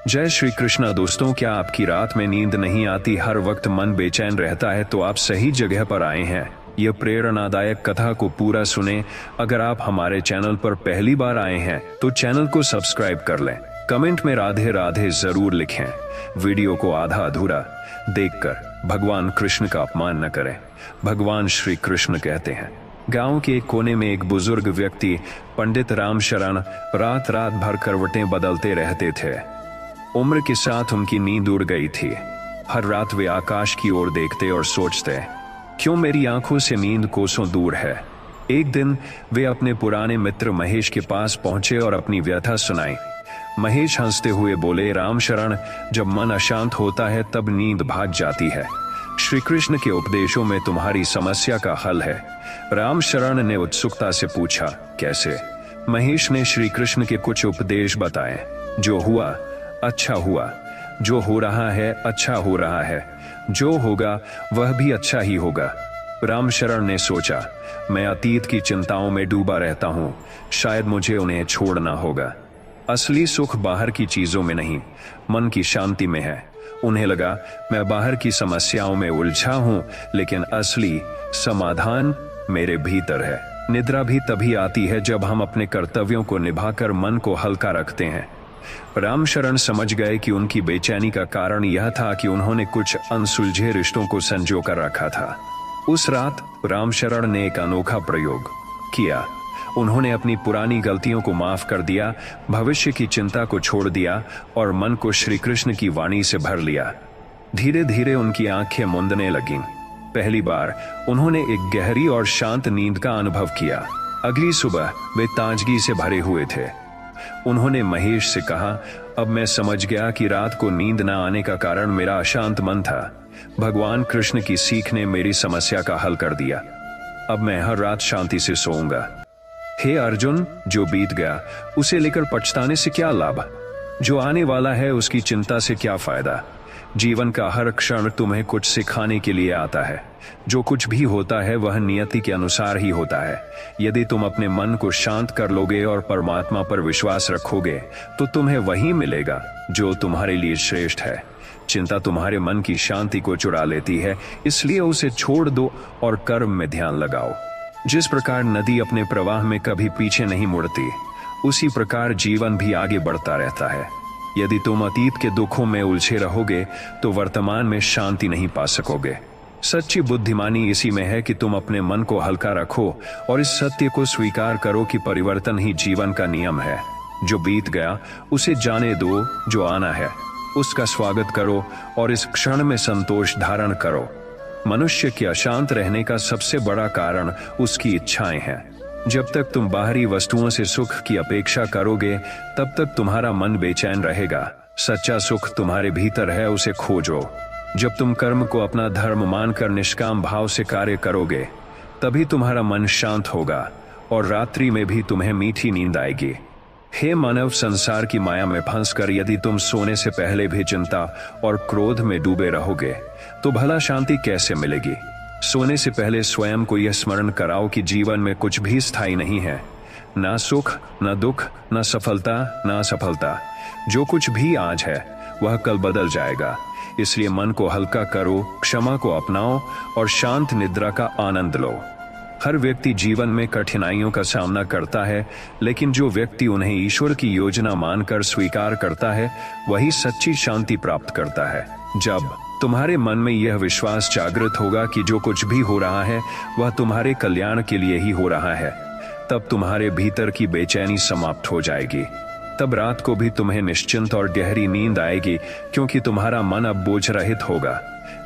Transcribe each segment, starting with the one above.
जय श्री कृष्णा दोस्तों, क्या आपकी रात में नींद नहीं आती, हर वक्त मन बेचैन रहता है, तो आप सही जगह पर आए हैं। यह प्रेरणादायक कथा को पूरा सुने। अगर आप हमारे चैनल पर पहली बार आए हैं तो चैनल को सब्सक्राइब कर लें। कमेंट में राधे राधे जरूर लिखें। वीडियो को आधा अधूरा देखकर भगवान कृष्ण का अपमान न करें। भगवान श्री कृष्ण कहते हैं, गांव के एक कोने में एक बुजुर्ग व्यक्ति पंडित रामशरण रात रात भर करवटें बदलते रहते थे। उम्र के साथ उनकी नींद उड़ गई थी। हर रात वे आकाश की ओर देखते और सोचते, क्यों मेरी आंखों से नींद कोसों दूर है। एक दिन वे अपने पुराने मित्र महेश के पास पहुंचे और अपनी व्यथा सुनाई। महेश हंसते हुए बोले, रामशरण, जब मन अशांत होता है तब नींद भाग जाती है। श्री कृष्ण के उपदेशों में तुम्हारी समस्या का हल है। रामशरण ने उत्सुकता से पूछा, कैसे? महेश ने श्री कृष्ण के कुछ उपदेश बताए। जो हुआ अच्छा हुआ, जो हो रहा है अच्छा हो रहा है, जो होगा वह भी अच्छा ही होगा। रामशरण ने सोचा, मैं अतीत की चिंताओं में डूबा रहता हूं, शायद मुझे उन्हें छोड़ना होगा। असली सुख बाहर की चीजों में नहीं, मन की शांति में है। उन्हें लगा, मैं बाहर की समस्याओं में उलझा हूं, लेकिन असली समाधान मेरे भीतर है। निद्रा भी तभी आती है जब हम अपने कर्तव्यों को निभाकर मन को हल्का रखते हैं। रामशरण समझ गए कि उनकी बेचैनी का कारण यह था कि उन्होंने कुछ अनसुलझे रिश्तों को संजो कर रखा था। उस रात रामशरण ने एक अनोखा प्रयोग किया। उन्होंने अपनी पुरानी गलतियों को माफ कर दिया, भविष्य की चिंता को छोड़ दिया और मन को श्री कृष्ण की वाणी से भर लिया। धीरे धीरे उनकी आंखें मूंदने लगीं। पहली बार उन्होंने एक गहरी और शांत नींद का अनुभव किया। अगली सुबह वे ताजगी से भरे हुए थे। उन्होंने महेश से कहा, अब मैं समझ गया कि रात को नींद न आने का कारण मेरा अशांत मन था। भगवान कृष्ण की सीख ने मेरी समस्या का हल कर दिया। अब मैं हर रात शांति से सोऊंगा। हे अर्जुन, जो बीत गया उसे लेकर पछताने से क्या लाभ? जो आने वाला है उसकी चिंता से क्या फायदा? जीवन का हर क्षण तुम्हें कुछ सिखाने के लिए आता है। जो कुछ भी होता है वह नियति के अनुसार ही होता है। यदि तुम अपने मन को शांत कर लोगे और परमात्मा पर विश्वास रखोगे तो तुम्हें वही मिलेगा जो तुम्हारे लिए श्रेष्ठ है। चिंता तुम्हारे मन की शांति को चुरा लेती है, इसलिए उसे छोड़ दो और कर्म में ध्यान लगाओ। जिस प्रकार नदी अपने प्रवाह में कभी पीछे नहीं मुड़ती, उसी प्रकार जीवन भी आगे बढ़ता रहता है। यदि तुम अतीत के दुखों में उलझे रहोगे तो वर्तमान में शांति नहीं पा सकोगे। सच्ची बुद्धिमानी इसी में है कि तुम अपने मन को हल्का रखो और इस सत्य को स्वीकार करो कि परिवर्तन ही जीवन का नियम है। जो बीत गया उसे जाने दो, जो आना है उसका स्वागत करो और इस क्षण में संतोष धारण करो। मनुष्य के अशांत रहने का सबसे बड़ा कारण उसकी इच्छाएं हैं। जब तक तुम बाहरी वस्तुओं से सुख की अपेक्षा करोगे तब तक तुम्हारा मन बेचैन रहेगा। सच्चा सुख तुम्हारे भीतर है, उसे खोजो। जब तुम कर्म को अपना धर्म मानकर निष्काम भाव से कार्य करोगे तभी तुम्हारा मन शांत होगा और रात्रि में भी तुम्हें मीठी नींद आएगी। हे मानव, संसार की माया में फंसकर यदि तुम सोने से पहले भी चिंता और क्रोध में डूबे रहोगे तो भला शांति कैसे मिलेगी? सोने से पहले स्वयं को यह स्मरण कराओ कि जीवन में कुछ भी स्थायी नहीं है, ना सुख, ना दुख, ना सफलता, ना असफलता। जो कुछ भी आज है वह कल बदल जाएगा। इसलिए मन को हल्का करो, क्षमा को अपनाओ और शांत निद्रा का आनंद लो। हर व्यक्ति जीवन में कठिनाइयों का सामना करता है, लेकिन जो व्यक्ति उन्हें ईश्वर की योजना मानकर स्वीकार करता है वही सच्ची शांति प्राप्त करता है। जब तुम्हारे मन में यह विश्वास जागृत होगा कि जो कुछ भी हो रहा है वह तुम्हारे कल्याण के लिए ही हो रहा है, तब तुम्हारे भीतर की बेचैनी समाप्त हो जाएगी। तब रात को भी तुम्हें निश्चिंत और गहरी नींद आएगी, क्योंकि तुम्हारा मन अब बोझ रहित होगा।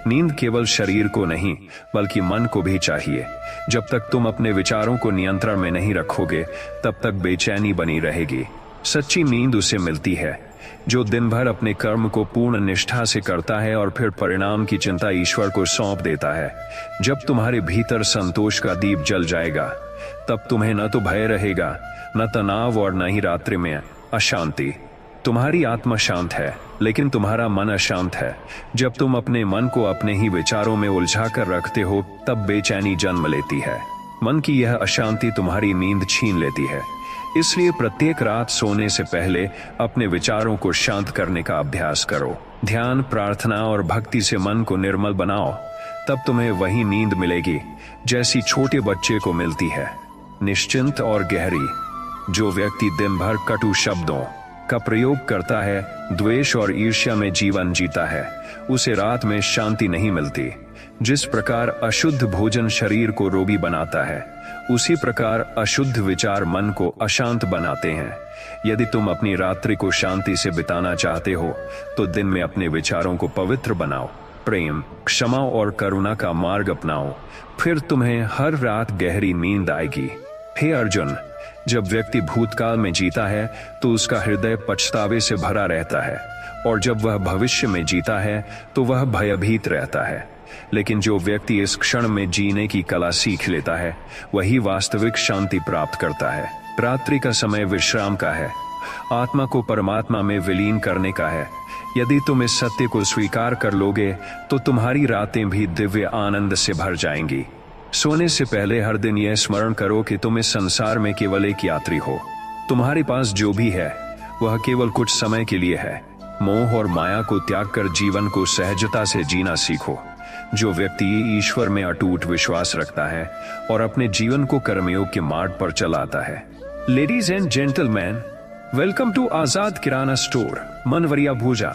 नींद केवल शरीर को नहीं बल्कि मन को भी चाहिए। जब तक तुम अपने विचारों को नियंत्रण में नहीं रखोगे तब तक बेचैनी बनी रहेगी। सच्ची नींद उसे मिलती है जो दिन भर अपने कर्म को पूर्ण निष्ठा से करता है और फिर परिणाम की चिंता ईश्वर को सौंप देता है। जब तुम्हारे भीतर संतोष का दीप जल जाएगा तब तुम्हें न तो भय रहेगा, न तनाव और न ही रात्रि में अशांति। तुम्हारी आत्मा शांत है लेकिन तुम्हारा मन अशांत है। जब तुम अपने मन को अपने ही विचारों में उलझा कर रखते हो तब बेचैनी जन्म लेती है। मन की यह अशांति तुम्हारी नींद छीन लेती है। इसलिए प्रत्येक रात सोने से पहले अपने विचारों को शांत करने का अभ्यास करो। ध्यान, प्रार्थना और भक्ति से मन को निर्मल बनाओ, तब तुम्हें वही नींद मिलेगी जैसी छोटे बच्चे को मिलती है, निश्चिंत और गहरी। जो व्यक्ति दिन भर कटु शब्दों का प्रयोग करता है, द्वेष और ईर्ष्या में जीवन जीता है, उसे रात में शांति नहीं मिलती। जिस प्रकार अशुद्ध भोजन शरीर को रोगी बनाता है, उसी प्रकार अशुद्ध विचार मन को अशांत बनाते हैं। यदि तुम अपनी रात्रि को शांति से बिताना चाहते हो, तो दिन में अपने विचारों को पवित्र बनाओ, प्रेम, क्षमा और करुणा का मार्ग अपनाओ, फिर तुम्हें हर रात गहरी नींद आएगी। हे अर्जुन, जब व्यक्ति भूतकाल में जीता है तो उसका हृदय पछतावे से भरा रहता है, और जब वह भविष्य में जीता है तो वह भयभीत रहता है। लेकिन जो व्यक्ति इस क्षण में जीने की कला सीख लेता है, वही वास्तविक शांति प्राप्त करता है। रात्रि का समय विश्राम का है, आत्मा को परमात्मा में विलीन करने का है। यदि तुम इस सत्य को स्वीकार कर लोगे तो तुम्हारी रातें भी दिव्य आनंद से भर जाएंगी। सोने से पहले हर दिन यह स्मरण करो कि तुम इस संसार में केवल एक यात्री हो। तुम्हारे पास जो भी है वह केवल कुछ समय के लिए है। मोह और माया को त्याग कर जीवन को सहजता से जीना सीखो। जो व्यक्ति ईश्वर में अटूट विश्वास रखता है और अपने जीवन को कर्मयोग के मार्ग पर चलाता है। Ladies and gentleman, welcome to Azad kirana store, Manwariya Bhuja.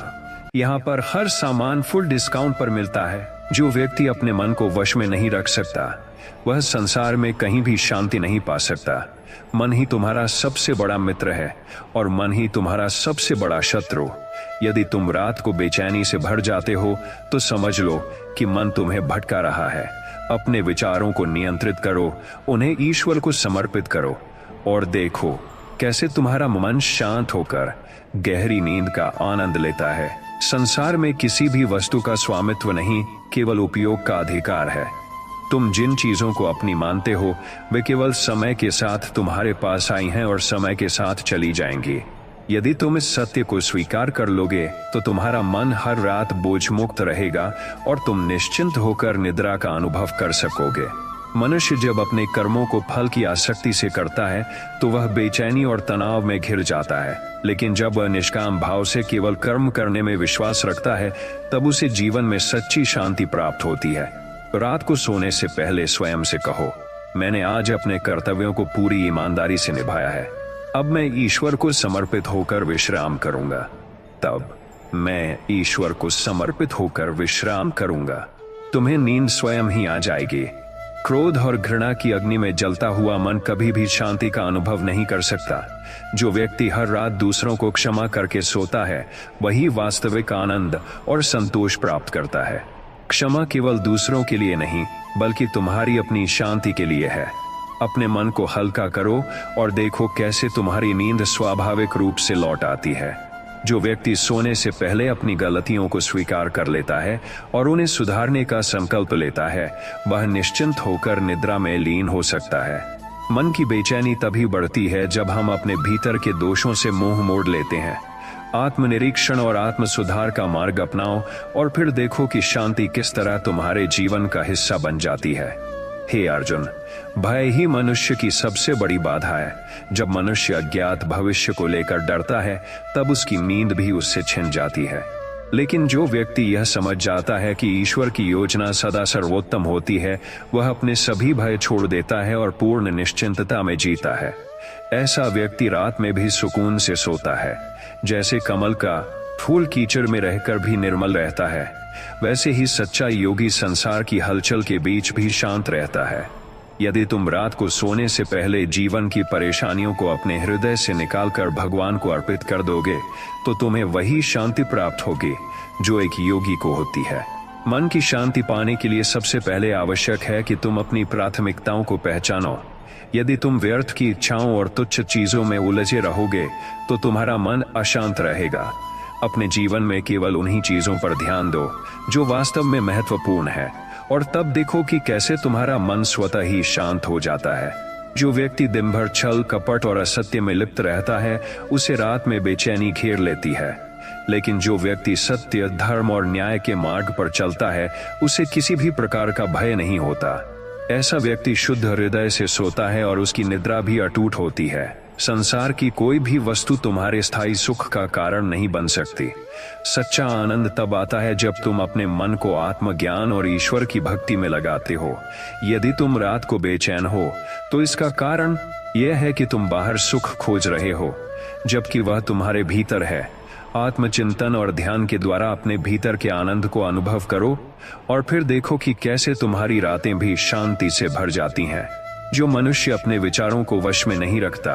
यहाँ पर हर सामान फुल डिस्काउंट पर मिलता है। जो व्यक्ति अपने मन को वश में नहीं रख सकता, वह संसार में कहीं भी शांति नहीं पा सकता। मन ही तुम्हारा सबसे बड़ा मित्र है और मन ही तुम्हारा सबसे बड़ा शत्रु। यदि तुम रात को बेचैनी से भर जाते हो तो समझ लो कि मन तुम्हें भटका रहा है। अपने विचारों को नियंत्रित करो, उन्हें ईश्वर को समर्पित करो और देखो कैसे तुम्हारा मन शांत होकर गहरी नींद का आनंद लेता है। संसार में किसी भी वस्तु का स्वामित्व नहीं, केवल उपयोग का अधिकार है। तुम जिन चीजों को अपनी मानते हो, वे केवल समय के साथ तुम्हारे पास आई हैं और समय के साथ चली जाएंगी। यदि तुम इस सत्य को स्वीकार कर लोगे तो तुम्हारा मन हर रात बोझ मुक्त रहेगा और तुम निश्चिंत होकर निद्रा का अनुभव कर सकोगे। मनुष्य जब अपने कर्मों को फल की आसक्ति से करता है तो वह बेचैनी और तनाव में घिर जाता है, लेकिन जब वह निष्काम भाव से केवल कर्म करने में विश्वास रखता है, तब उसे जीवन में सच्ची शांति प्राप्त होती है। रात को सोने से पहले स्वयं से कहो, मैंने आज अपने कर्तव्यों को पूरी ईमानदारी से निभाया है, अब मैं ईश्वर को समर्पित होकर विश्राम करूंगा। तब मैं ईश्वर को समर्पित होकर विश्राम करूंगा। तुम्हें नींद स्वयं ही आ जाएगी। क्रोध और घृणा की अग्नि में जलता हुआ मन कभी भी शांति का अनुभव नहीं कर सकता। जो व्यक्ति हर रात दूसरों को क्षमा करके सोता है, वही वास्तविक आनंद और संतोष प्राप्त करता है। क्षमा केवल दूसरों के लिए नहीं, बल्कि तुम्हारी अपनी शांति के लिए है। अपने मन को हल्का करो और देखो कैसे तुम्हारी नींद स्वाभाविक रूप से लौट आती है। जो व्यक्ति सोने से पहले अपनी गलतियों को स्वीकार कर लेता है और उन्हें सुधारने का संकल्प लेता है, वह निश्चिंत होकर निद्रा में लीन हो सकता है। मन की बेचैनी तभी बढ़ती है जब हम अपने भीतर के दोषों से मुंह मोड़ लेते हैं। आत्मनिरीक्षण और आत्म सुधार का मार्ग अपनाओ और फिर देखो कि शांति किस तरह तुम्हारे जीवन का हिस्सा बन जाती है। हे अर्जुन, भय ही मनुष्य की सबसे बड़ी बाधा है। जब मनुष्य अज्ञात भविष्य को लेकर डरता है, तब उसकी नींद भी उससे छिन जाती है। लेकिन जो व्यक्ति यह समझ जाता है कि ईश्वर की योजना सदा सर्वोत्तम होती है, वह अपने सभी भय छोड़ देता है और पूर्ण निश्चिंतता में जीता है। ऐसा व्यक्ति रात में भी सुकून से सोता है। जैसे कमल का फूल कीचड़ में रहकर भी निर्मल रहता है, वैसे ही सच्चा योगी संसार की हलचल के बीच भी शांत रहता है। यदि तुम रात को सोने से पहले जीवन की परेशानियों को अपने हृदय से निकालकर भगवान को अर्पित कर दोगे, तो तुम्हें वही शांति प्राप्त होगी जो एक योगी को होती है। मन की शांति पाने के लिए सबसे पहले आवश्यक है कि तुम अपनी प्राथमिकताओं को पहचानो। यदि तुम व्यर्थ की इच्छाओं और तुच्छ चीजों में उलझे रहोगे तो तुम्हारा मन अशांत रहेगा। अपने जीवन में केवल उन्हीं चीजों पर ध्यान दो जो वास्तव में महत्वपूर्ण है, और तब देखो कि कैसे तुम्हारा मन स्वतः ही शांत हो जाता है। जो व्यक्ति दिन भर छल, कपट और असत्य में लिप्त रहता है, उसे रात में बेचैनी घेर लेती है। लेकिन जो व्यक्ति सत्य, धर्म और न्याय के मार्ग पर चलता है, उसे किसी भी प्रकार का भय नहीं होता। ऐसा व्यक्ति शुद्ध हृदय से सोता है और उसकी निद्रा भी अटूट होती है। संसार की कोई भी वस्तु तुम्हारे स्थायी सुख का कारण नहीं बन सकती। सच्चा आनंद तब आता है जब तुम अपने मन को आत्मज्ञान और ईश्वर की भक्ति में लगाते हो। यदि तुम रात को बेचैन हो तो इसका कारण यह है कि तुम बाहर सुख खोज रहे हो, जबकि वह तुम्हारे भीतर है। आत्मचिंतन और ध्यान के द्वारा अपने भीतर के आनंद को अनुभव करो और फिर देखो कि कैसे तुम्हारी रातें भी शांति से भर जाती हैं। जो मनुष्य अपने विचारों को वश में नहीं रखता,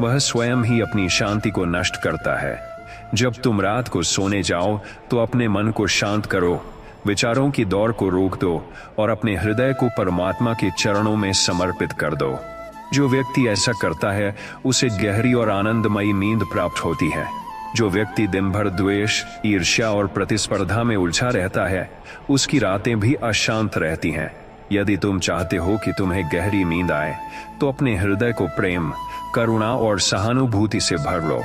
वह स्वयं ही अपनी शांति को नष्ट करता है। जब तुम रात को सोने जाओ तो अपने मन को शांत करो, विचारों की दौड़ को रोक दो और अपने हृदय को परमात्मा के चरणों में समर्पित कर दो। जो व्यक्ति ऐसा करता है उसे गहरी और आनंदमयी नींद प्राप्त होती है। जो व्यक्ति दिन भर द्वेष, ईर्ष्या और प्रतिस्पर्धा में उलझा रहता है, उसकी रातें भी अशांत रहती हैं। यदि तुम चाहते हो कि तुम्हें गहरी नींद आए तो अपने हृदय को प्रेम, करुणा और सहानुभूति से भर लो।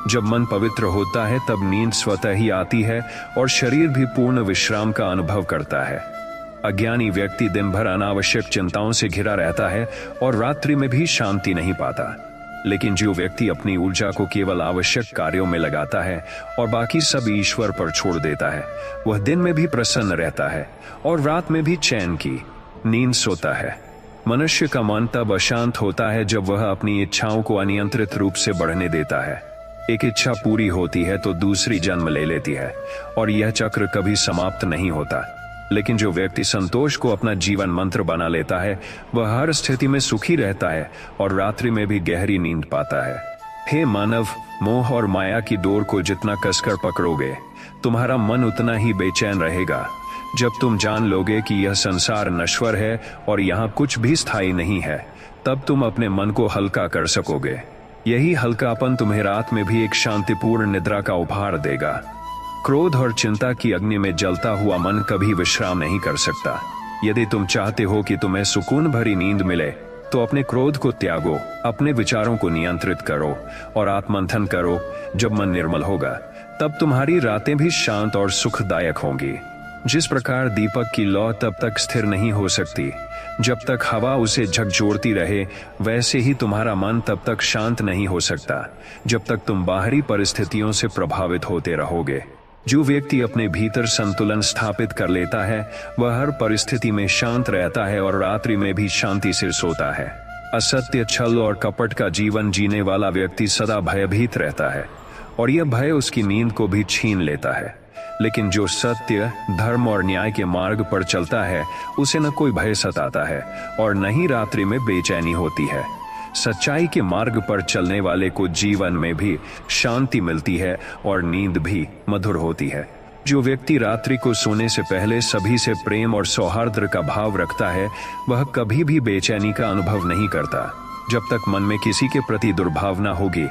जब मन पवित्र होता है तब नींद स्वतः ही आती है और शरीर भी पूर्ण विश्राम का अनुभव करता है। अज्ञानी व्यक्ति दिन भर अनावश्यक चिंताओं से घिरा रहता है और रात्रि में भी शांति नहीं पाता। लेकिन जो व्यक्ति अपनी ऊर्जा को केवल आवश्यक कार्यों में लगाता है और बाकी सब ईश्वर पर छोड़ देता है, वह दिन में भी प्रसन्न रहता है और रात में भी चैन की नींद सोता है। मनुष्य का मन तब अशांत होता है जब वह अपनी इच्छाओं को अनियंत्रित रूप से बढ़ने देता है। एक इच्छा पूरी होती है तो दूसरी जन्म ले लेती है और यह चक्र कभी समाप्त नहीं होता। लेकिन जो व्यक्ति संतोष को अपना जीवन मंत्र बना लेता है, वह हर स्थिति में सुखी रहता है और रात्रि में भी गहरी नींद पाता है। हे मानव, मोह और माया की डोर को जितना कसकर पकड़ोगे, तुम्हारा मन उतना ही बेचैन रहेगा। जब तुम जान लोगे कि यह संसार नश्वर है और यहाँ कुछ भी स्थायी नहीं है, तब तुम अपने मन को हल्का कर सकोगे। यही हल्कापन तुम्हें रात में भी एक शांतिपूर्ण निद्रा का उपहार देगा। क्रोध और चिंता की अग्नि में जलता हुआ मन कभी विश्राम नहीं कर सकता। यदि तुम चाहते हो कि तुम्हें सुकून भरी नींद मिले, तो अपने क्रोध को त्यागो, अपने विचारों को नियंत्रित करो और आत्ममंथन करो। जब मन निर्मल होगा, तब तुम्हारी रातें भी शांत और सुखदायक होंगी। जिस प्रकार दीपक की लौ तब तक स्थिर नहीं हो सकती जब तक हवा उसे झकझोरती रहे, वैसे ही तुम्हारा मन तब तक शांत नहीं हो सकता जब तक तुम बाहरी परिस्थितियों से प्रभावित होते रहोगे। जो व्यक्ति अपने भीतर संतुलन स्थापित कर लेता है, वह हर परिस्थिति में शांत रहता है और रात्रि में भी शांति से सोता है। असत्य, छल और कपट का जीवन जीने वाला व्यक्ति सदा भयभीत रहता है और यह भय उसकी नींद को भी छीन लेता है। लेकिन जो सत्य, धर्म और न्याय के मार्ग पर चलता है, उसे न कोई भय सताता है और न ही रात्रि में बेचैनी होती है। सच्चाई के मार्ग पर चलने वाले को जीवन में भी शांति मिलती है और नींद भी मधुर होती है। जो व्यक्ति रात्रि को सोने से पहले सभी से प्रेम और सौहार्द का भाव रखता है, वह कभी भी बेचैनी का अनुभव नहीं करता। जब तक मन में किसी के प्रति दुर्भावना होगी,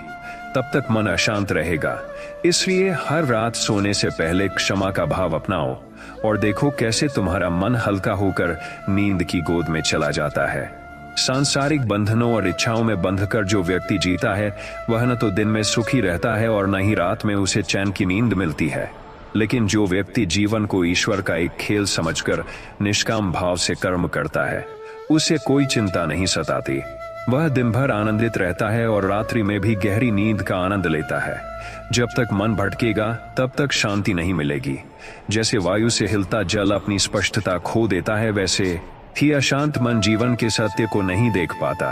तब तक मन अशांत रहेगा। इसलिए हर रात सोने से पहले क्षमा का भाव अपनाओ और देखो कैसे तुम्हारा मन हल्का होकर नींद की गोद में चला जाता है। सांसारिक बंधनों और इच्छाओं में बंधकर जो व्यक्ति जीता है, वह न तो दिन में सुखी रहता है और न ही रात में उसे चैन की नींद मिलती है। लेकिन जो व्यक्ति जीवन को ईश्वर का एक खेल समझकर निष्काम भाव से कर्म करता है, उसे कोई चिंता नहीं सताती। वह दिन भर आनंदित रहता है और रात्रि में भी गहरी नींद का आनंद लेता है। जब तक मन भटकेगा, तब तक शांति नहीं मिलेगी। जैसे वायु से हिलता जल अपनी स्पष्टता खो देता है, वैसे ही अशांत मन जीवन के सत्य को नहीं देख पाता।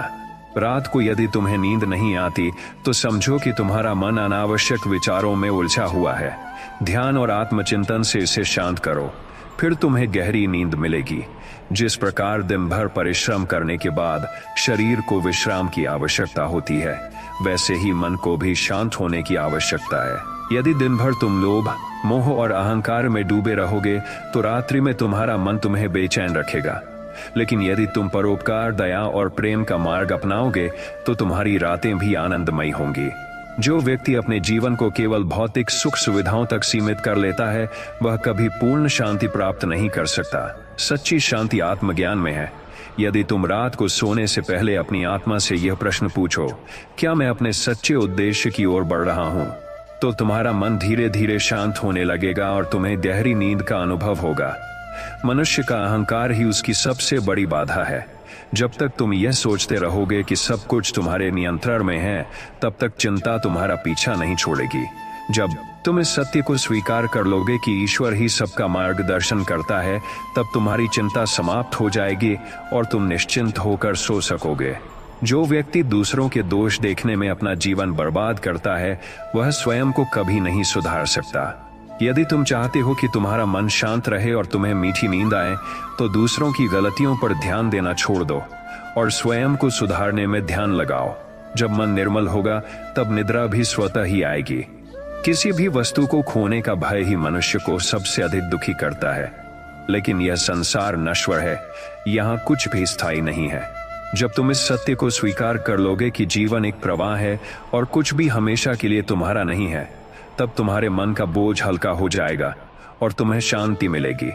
रात को यदि तुम्हें नींद नहीं आती, तो समझो कि तुम्हारा मन अनावश्यक विचारों में उलझा हुआ है। ध्यान और आत्मचिंतन से इसे शांत करो, फिर तुम्हें गहरी नींद मिलेगी। जिस प्रकार दिन भर परिश्रम करने के बाद शरीर को विश्राम की आवश्यकता होती है, वैसे ही मन को भी शांत होने की आवश्यकता है। यदि दिन भर तुम लोभ, मोह और अहंकार में डूबे रहोगे, तो रात्रि में तुम्हारा मन तुम्हें बेचैन रखेगा। लेकिन यदि तुम परोपकार, दया और प्रेम का मार्ग अपनाओगे, तो तुम्हारी रातें भी आनंदमयी होंगी। जो व्यक्ति अपने जीवन को केवल भौतिक सुख सुविधाओं तक सीमित कर लेता है, वह कभी पूर्ण शांति प्राप्त नहीं कर सकता। सच्ची शांति आत्मज्ञान में है। यदि तुम रात को सोने से पहले अपनी आत्मा से यह प्रश्न पूछो, क्या मैं अपने सच्चे उद्देश्य की ओर बढ़ रहा हूँ, तो तुम्हारा मन धीरे धीरे शांत होने लगेगा और तुम्हें गहरी नींद का अनुभव होगा। मनुष्य का अहंकार ही उसकी सबसे बड़ी बाधा है। जब तक तुम यह सोचते रहोगे कि सब कुछ तुम्हारे नियंत्रण में है, तब तक चिंता तुम्हारा पीछा नहीं छोड़ेगी। जब तुम इस सत्य को स्वीकार कर लोगे कि ईश्वर ही सबका मार्गदर्शन करता है, तब तुम्हारी चिंता समाप्त हो जाएगी और तुम निश्चिंत होकर सो सकोगे। जो व्यक्ति दूसरों के दोष देखने में अपना जीवन बर्बाद करता है, वह स्वयं को कभी नहीं सुधार सकता। यदि तुम चाहते हो कि तुम्हारा मन शांत रहे और तुम्हें मीठी नींद आए, तो दूसरों की गलतियों पर ध्यान देना छोड़ दो और स्वयं को सुधारने में ध्यान लगाओ। जब मन निर्मल होगा, तब निद्रा भी स्वतः ही आएगी। किसी भी वस्तु को खोने का भय ही मनुष्य को सबसे अधिक दुखी करता है, लेकिन यह संसार नश्वर है, यहाँ कुछ भी स्थायी नहीं है। जब तुम इस सत्य को स्वीकार कर लोगे कि जीवन एक प्रवाह है और कुछ भी हमेशा के लिए तुम्हारा नहीं है, तब तुम्हारे मन का बोझ हल्का हो जाएगा और तुम्हें शांति मिलेगी।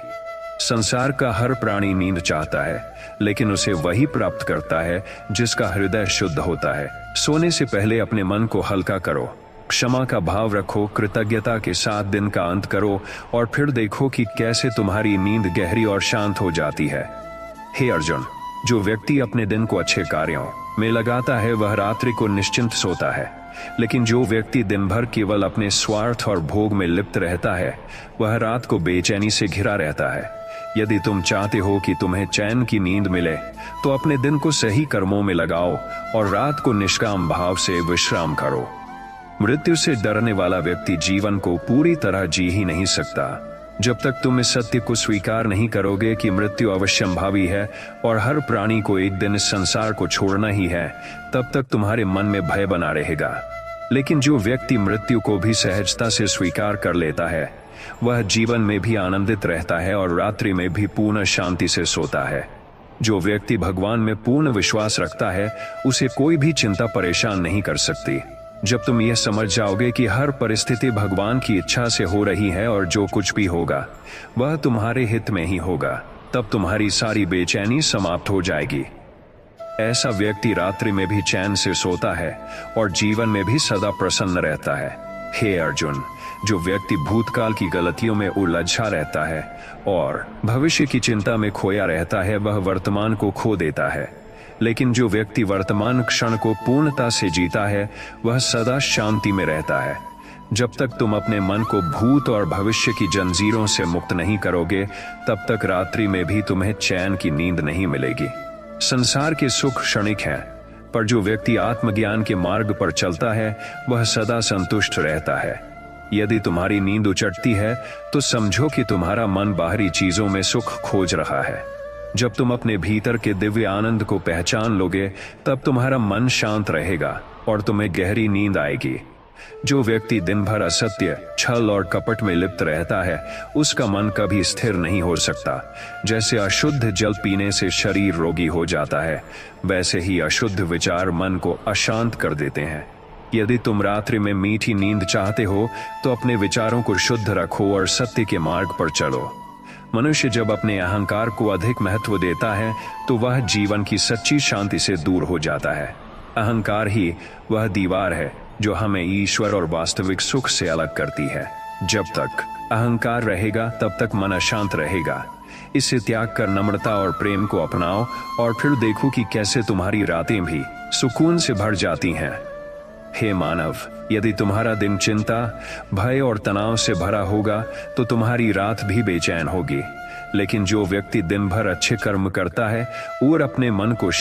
संसार का हर प्राणी नींद चाहता है, लेकिन उसे वही प्राप्त करता है जिसका हृदय शुद्ध होता है। सोने से पहले अपने मन को हल्का करो, क्षमा का भाव रखो, कृतज्ञता के साथ दिन का अंत करो और फिर देखो कि कैसे तुम्हारी नींद गहरी और शांत हो जाती है। हे अर्जुन, जो व्यक्ति अपने दिन को अच्छे कार्यों में लगाता है, वह रात्रि को निश्चिंत सोता है, लेकिन जो व्यक्ति दिन भर केवल अपने स्वार्थ और भोग में लिप्त रहता है, वह रात को बेचैनी से घिरा रहता है। यदि तुम चाहते हो कि तुम्हें चैन की नींद मिले, तो अपने दिन को सही कर्मों में लगाओ और रात को निष्काम भाव से विश्राम करो। मृत्यु से डरने वाला व्यक्ति जीवन को पूरी तरह जी ही नहीं सकता। जब तक तुम इस सत्य को स्वीकार नहीं करोगे कि मृत्यु अवश्यंभावी है और हर प्राणी को एक दिन इस संसार को छोड़ना ही है, तब तक तुम्हारे मन में भय बना रहेगा। लेकिन जो व्यक्ति मृत्यु को भी सहजता से स्वीकार कर लेता है, वह जीवन में भी आनंदित रहता है और रात्रि में भी पूर्ण शांति से सोता है। जो व्यक्ति भगवान में पूर्ण विश्वास रखता है, उसे कोई भी चिंता परेशान नहीं कर सकती। जब तुम यह समझ जाओगे कि हर परिस्थिति भगवान की इच्छा से हो रही है और जो कुछ भी होगा वह तुम्हारे हित में ही होगा, तब तुम्हारी सारी बेचैनी समाप्त हो जाएगी। ऐसा व्यक्ति रात्रि में भी चैन से सोता है और जीवन में भी सदा प्रसन्न रहता है। हे अर्जुन, जो व्यक्ति भूतकाल की गलतियों में उलझा रहता है और भविष्य की चिंता में खोया रहता है, वह वर्तमान को खो देता है। लेकिन जो व्यक्ति वर्तमान क्षण को पूर्णता से जीता है, वह सदा शांति में रहता है। जब तक तुम अपने मन को भूत और भविष्य की जंजीरों से मुक्त नहीं करोगे, तब तक रात्रि में भी तुम्हें चैन की नींद नहीं मिलेगी। संसार के सुख क्षणिक हैं, पर जो व्यक्ति आत्मज्ञान के मार्ग पर चलता है, वह सदा संतुष्ट रहता है। यदि तुम्हारी नींद उचटती है, तो समझो कि तुम्हारा मन बाहरी चीजों में सुख खोज रहा है। जब तुम अपने भीतर के दिव्य आनंद को पहचान लोगे, तब तुम्हारा मन शांत रहेगा और तुम्हें गहरी नींद आएगी। जो व्यक्ति दिन भर असत्य, छल और कपट में लिप्त रहता है, उसका मन कभी स्थिर नहीं हो सकता। जैसे अशुद्ध जल पीने से शरीर रोगी हो जाता है, वैसे ही अशुद्ध विचार मन को अशांत कर देते हैं। यदि तुम रात्रि में मीठी नींद चाहते हो, तो अपने विचारों को शुद्ध रखो और सत्य के मार्ग पर चलो। मनुष्य जब अपने अहंकार को अधिक महत्व देता है, तो वह जीवन की सच्ची शांति से दूर हो जाता है। अहंकार ही वह दीवार है जो हमें ईश्वर और वास्तविक सुख से अलग करती है। जब तक अहंकार रहेगा, तब तक मन अशांत रहेगा। इसे त्याग कर नम्रता और प्रेम को अपनाओ और फिर देखो कि कैसे तुम्हारी रातें भी सुकून से भर जाती हैं। हे मानव, यदि तुम्हारा दिन चिंता, भय और तनाव से भरा होगा, तो तुम्हारी रात भी बेचैन होगी। लेकिन जो व्यक्ति दिन भर अच्छे कर्म करता है और अपने मन को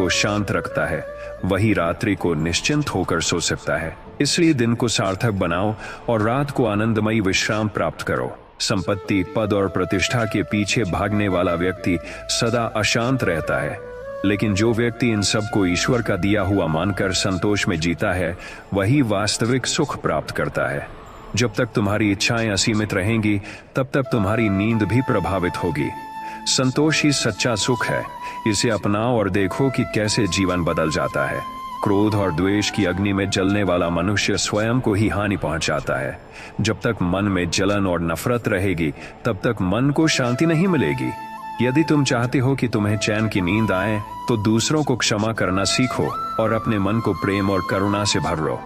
शांत रखता है वही रात्रि को निश्चिंत होकर सो सकता है। इसलिए दिन को सार्थक बनाओ और रात को आनंदमयी विश्राम प्राप्त करो। संपत्ति, पद और प्रतिष्ठा के पीछे भागने वाला व्यक्ति सदा अशांत रहता है, लेकिन जो व्यक्ति इन सब को ईश्वर का दिया हुआ मानकर संतोष में जीता है, वही वास्तविक सुख प्राप्त करता है। जब तक तुम्हारी इच्छाएं असीमित रहेंगी, तब तक तुम्हारी नींद भी प्रभावित होगी। संतोष ही सच्चा सुख है। इसे अपनाओ और देखो कि कैसे जीवन बदल जाता है। क्रोध और द्वेष की अग्नि में जलने वाला मनुष्य स्वयं को ही हानि पहुंचाता है। जब तक मन में जलन और नफरत रहेगी, तब तक मन को शांति नहीं मिलेगी। यदि तुम चाहते हो कि तुम्हें चैन की नींद आए, तो दूसरों को क्षमा करना सीखो और अपने मन को प्रेम और करुणा से भर लो।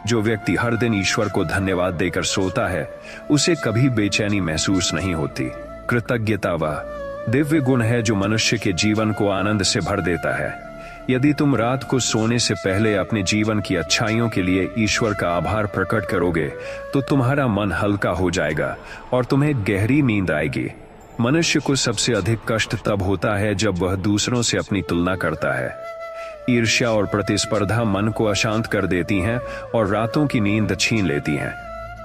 जो व्यक्ति हर दिन ईश्वर को धन्यवाद देकर सोता है, उसे कभी बेचैनी महसूस नहीं होती। कृतज्ञता व दिव्य गुण है जो मनुष्य के जीवन को आनंद से भर देता है। यदि तुम रात को सोने से पहले अपने जीवन की अच्छाइयों के लिए ईश्वर का आभार प्रकट करोगे तो तुम्हारा मन हल्का हो जाएगा और तुम्हें गहरी नींद आएगी। मनुष्य को सबसे अधिक कष्ट तब होता है जब वह दूसरों से अपनी तुलना करता है। ईर्ष्या और प्रतिस्पर्धा मन को अशांत कर देती हैं और रातों की नींद छीन लेती हैं।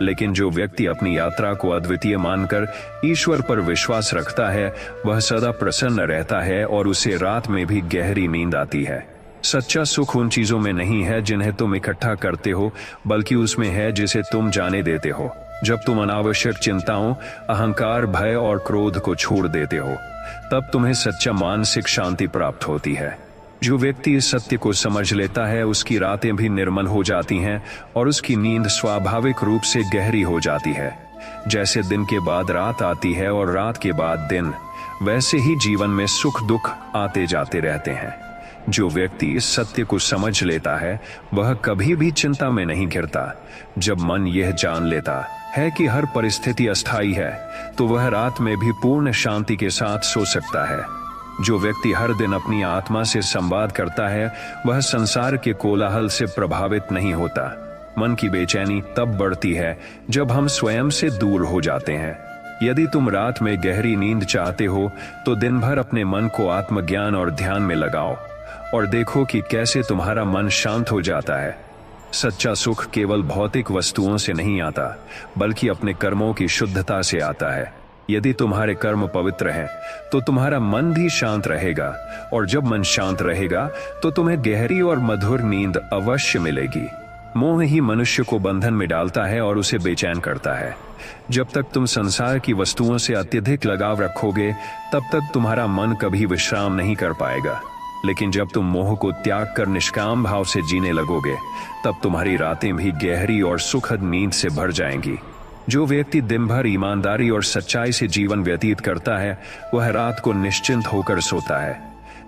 लेकिन जो व्यक्ति अपनी यात्रा को अद्वितीय मानकर ईश्वर पर विश्वास रखता है वह सदा प्रसन्न रहता है और उसे रात में भी गहरी नींद आती है। सच्चा सुख उन चीजों में नहीं है जिन्हें तुम इकट्ठा करते हो, बल्कि उसमें है जिसे तुम जाने देते हो। जब तुम अनावश्यक चिंताओं, अहंकार, भय और क्रोध को छोड़ देते हो तब तुम्हें सच्चा मानसिक शांति प्राप्त होती है। जो व्यक्ति इस सत्य को समझ लेता है उसकी रातें भी निर्मल हो जाती हैं और उसकी नींद स्वाभाविक रूप से गहरी हो जाती है। जैसे दिन के बाद रात आती है और रात के बाद दिन, वैसे ही जीवन में सुख दुख आते जाते रहते हैं। जो व्यक्ति इस सत्य को समझ लेता है वह कभी भी चिंता में नहीं घिरता। जब मन यह जान लेता है कि हर परिस्थिति अस्थायी है तो वह रात में भी पूर्ण शांति के साथ सो सकता है। जो व्यक्ति हर दिन अपनी आत्मा से संवाद करता है वह संसार के कोलाहल से प्रभावित नहीं होता। मन की बेचैनी तब बढ़ती है जब हम स्वयं से दूर हो जाते हैं। यदि तुम रात में गहरी नींद चाहते हो तो दिन भर अपने मन को आत्मज्ञान और ध्यान में लगाओ और देखो कि कैसे तुम्हारा मन शांत हो जाता है। सच्चा सुख केवल भौतिक वस्तुओं से नहीं आता बल्कि अपने कर्मों की शुद्धता से आता है। यदि तुम्हारे कर्म पवित्र हैं तो तुम्हारा मन भी शांत रहेगा और जब मन शांत रहेगा तो तुम्हें गहरी और मधुर नींद अवश्य मिलेगी। मोह ही मनुष्य को बंधन में डालता है और उसे बेचैन करता है। जब तक तुम संसार की वस्तुओं से अत्यधिक लगाव रखोगे तब तक तुम्हारा मन कभी विश्राम नहीं कर पाएगा। लेकिन जब तुम मोह को त्याग कर निष्काम भाव से जीने लगोगे तब तुम्हारी रातें भी गहरी और सुखद नींद से भर जाएंगी। जो व्यक्ति दिन भर ईमानदारी और सच्चाई से जीवन व्यतीत करता है वह रात को निश्चिंत होकर सोता है।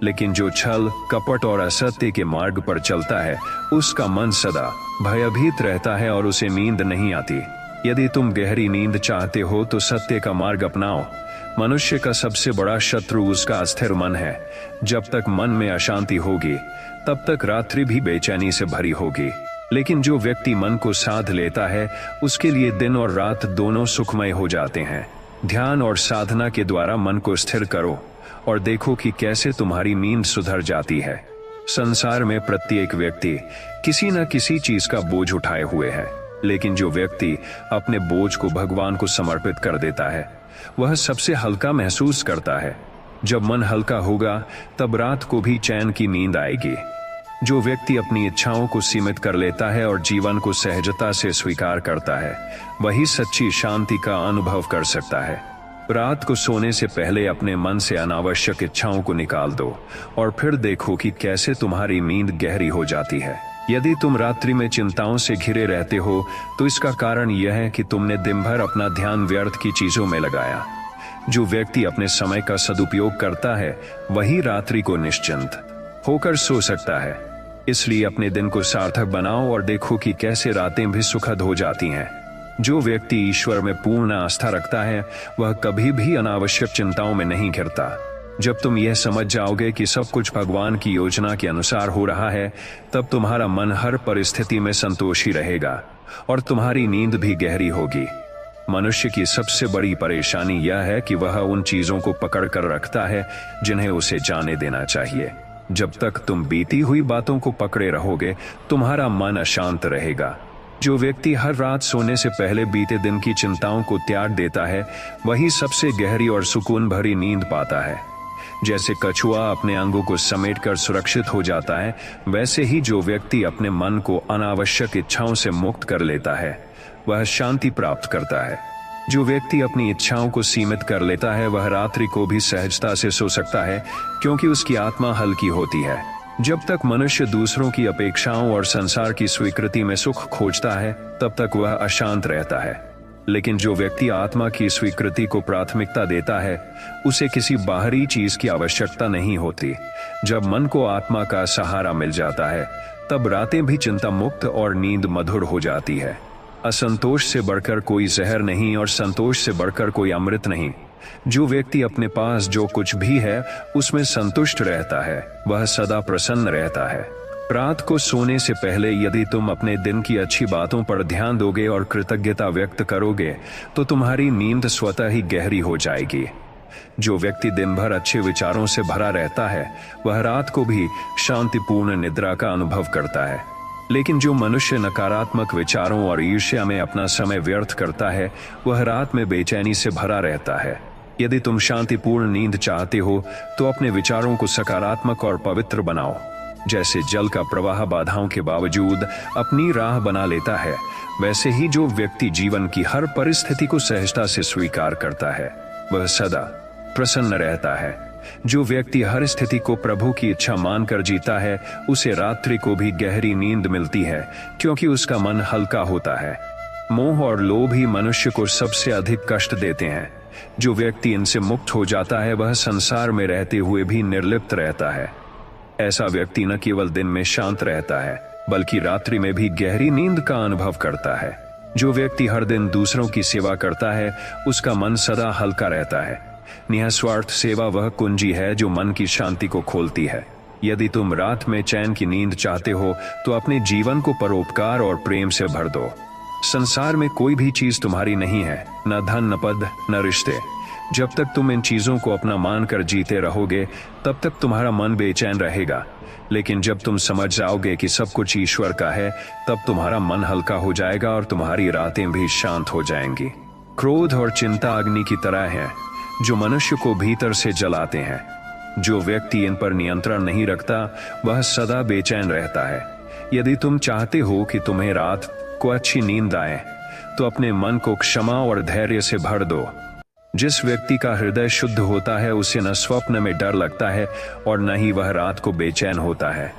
लेकिन जो छल, कपट और असत्य के मार्ग पर चलता है उसका मन सदा भयभीत रहता है और उसे नींद नहीं आती। यदि तुम गहरी नींद चाहते हो तो सत्य का मार्ग अपनाओ। मनुष्य का सबसे बड़ा शत्रु उसका अस्थिर मन है। जब तक मन में अशांति होगी तब तक रात्रि भी बेचैनी से भरी होगी। लेकिन जो व्यक्ति मन को साध लेता है उसके लिए दिन और रात दोनों सुखमय हो जाते हैं। ध्यान और साधना के द्वारा मन को स्थिर करो और देखो कि कैसे तुम्हारी नींद सुधर जाती है। संसार में प्रत्येक व्यक्ति किसी न किसी चीज का बोझ उठाए हुए है, लेकिन जो व्यक्ति अपने बोझ को भगवान को समर्पित कर देता है वह सबसे हल्का महसूस करता है। जब मन हल्का होगा तब रात को भी चैन की नींद आएगी। जो व्यक्ति अपनी इच्छाओं को सीमित कर लेता है और जीवन को सहजता से स्वीकार करता है वही सच्ची शांति का अनुभव कर सकता है। रात को सोने से पहले अपने मन से अनावश्यक इच्छाओं को निकाल दो और फिर देखो कि कैसे तुम्हारी नींद गहरी हो जाती है। यदि तुम रात्रि में चिंताओं से घिरे रहते हो तो इसका कारण यह है कि तुमने दिन भर अपना ध्यान व्यर्थ की चीजों में लगाया। जो व्यक्ति अपने समय का सदुपयोग करता है वही रात्रि को निश्चिंत होकर सो सकता है। इसलिए अपने दिन को सार्थक बनाओ और देखो कि कैसे रातें भी सुखद हो जाती हैं। जो व्यक्ति ईश्वर में पूर्ण आस्था रखता है वह कभी भी अनावश्यक चिंताओं में नहीं घिरता। जब तुम यह समझ जाओगे कि सब कुछ भगवान की योजना के अनुसार हो रहा है तब तुम्हारा मन हर परिस्थिति में संतोषी रहेगा और तुम्हारी नींद भी गहरी होगी। मनुष्य की सबसे बड़ी परेशानी यह है कि वह उन चीजों को पकड़ कर रखता है जिन्हें उसे जाने देना चाहिए। जब तक तुम बीती हुई बातों को पकड़े रहोगे तुम्हारा मन अशांत रहेगा। जो व्यक्ति हर रात सोने से पहले बीते दिन की चिंताओं को त्याग देता है वही सबसे गहरी और सुकून भरी नींद पाता है। जैसे कछुआ अपने अंगों को समेटकर सुरक्षित हो जाता है वैसे ही जो व्यक्ति अपने मन को अनावश्यक इच्छाओं से मुक्त कर लेता है वह शांति प्राप्त करता है। जो व्यक्ति अपनी इच्छाओं को सीमित कर लेता है वह रात्रि को भी सहजता से सो सकता है क्योंकि उसकी आत्मा हल्की होती है। जब तक मनुष्य दूसरों की अपेक्षाओं और संसार की स्वीकृति में सुख खोजता है तब तक वह अशांत रहता है। लेकिन जो व्यक्ति आत्मा की स्वीकृति को प्राथमिकता देता है उसे किसी बाहरी चीज की आवश्यकता नहीं होती। जब मन को आत्मा का सहारा मिल जाता है तब रातें भी चिंता मुक्त और नींद मधुर हो जाती है। असंतोष से बढ़कर कोई जहर नहीं और संतोष से बढ़कर कोई अमृत नहीं। जो व्यक्ति अपने पास जो कुछ भी है उसमें संतुष्ट रहता है वह सदा प्रसन्न रहता है। रात को सोने से पहले यदि तुम अपने दिन की अच्छी बातों पर ध्यान दोगे और कृतज्ञता व्यक्त करोगे तो तुम्हारी नींद स्वतः ही गहरी हो जाएगी। जो व्यक्ति दिन भर अच्छे विचारों से भरा रहता है वह रात को भी शांतिपूर्ण निद्रा का अनुभव करता है। लेकिन जो मनुष्य नकारात्मक विचारों और ईर्ष्या में अपना समय व्यर्थ करता है वह रात में बेचैनी से भरा रहता है। यदि तुम शांतिपूर्ण नींद चाहते हो तो अपने विचारों को सकारात्मक और पवित्र बनाओ। जैसे जल का प्रवाह बाधाओं के बावजूद अपनी राह बना लेता है, वैसे ही जो व्यक्ति जीवन की हर परिस्थिति को सहजता से स्वीकार करता है वह सदा प्रसन्न रहता है। जो व्यक्ति हर स्थिति को प्रभु की इच्छा मानकर जीता है उसे रात्रि को भी गहरी नींद मिलती है, क्योंकि उसका मन हल्का होता है। मोह और लोभ ही मनुष्य को सबसे अधिक कष्ट देते हैं। जो व्यक्ति इनसे मुक्त हो जाता है वह संसार में रहते हुए भी निर्लिप्त रहता है। ऐसा व्यक्ति न केवल दिन में शांत रहता है बल्कि रात्रि में भी गहरी नींद का अनुभव करता है। जो व्यक्ति हर दिन दूसरों की सेवा करता है उसका मन सदा हल्का रहता है। निस्वार्थ सेवा वह कुंजी है जो मन की शांति को खोलती है। यदि तुम रात में चैन की नींद चाहते हो तो अपने जीवन को परोपकार और प्रेम से भर दो। संसार में कोई भी चीज तुम्हारी नहीं है, न धन, न पद, न रिश्ते। जब तक तुम इन चीजों को अपना मानकर जीते रहोगे तब तक तुम्हारा मन बेचैन रहेगा। लेकिन जब तुम समझ जाओगे कि सब कुछ ईश्वर का है तब तुम्हारा मन हल्का हो जाएगा और तुम्हारी रातें भी शांत हो जाएंगी। क्रोध और चिंता अग्नि की तरह हैं जो मनुष्य को भीतर से जलाते हैं। जो व्यक्ति इन पर नियंत्रण नहीं रखता वह सदा बेचैन रहता है। यदि तुम चाहते हो कि तुम्हें रात को अच्छी नींद आए तो अपने मन को क्षमा और धैर्य से भर दो। जिस व्यक्ति का हृदय शुद्ध होता है उसे न स्वप्न में डर लगता है और न ही वह रात को बेचैन होता है।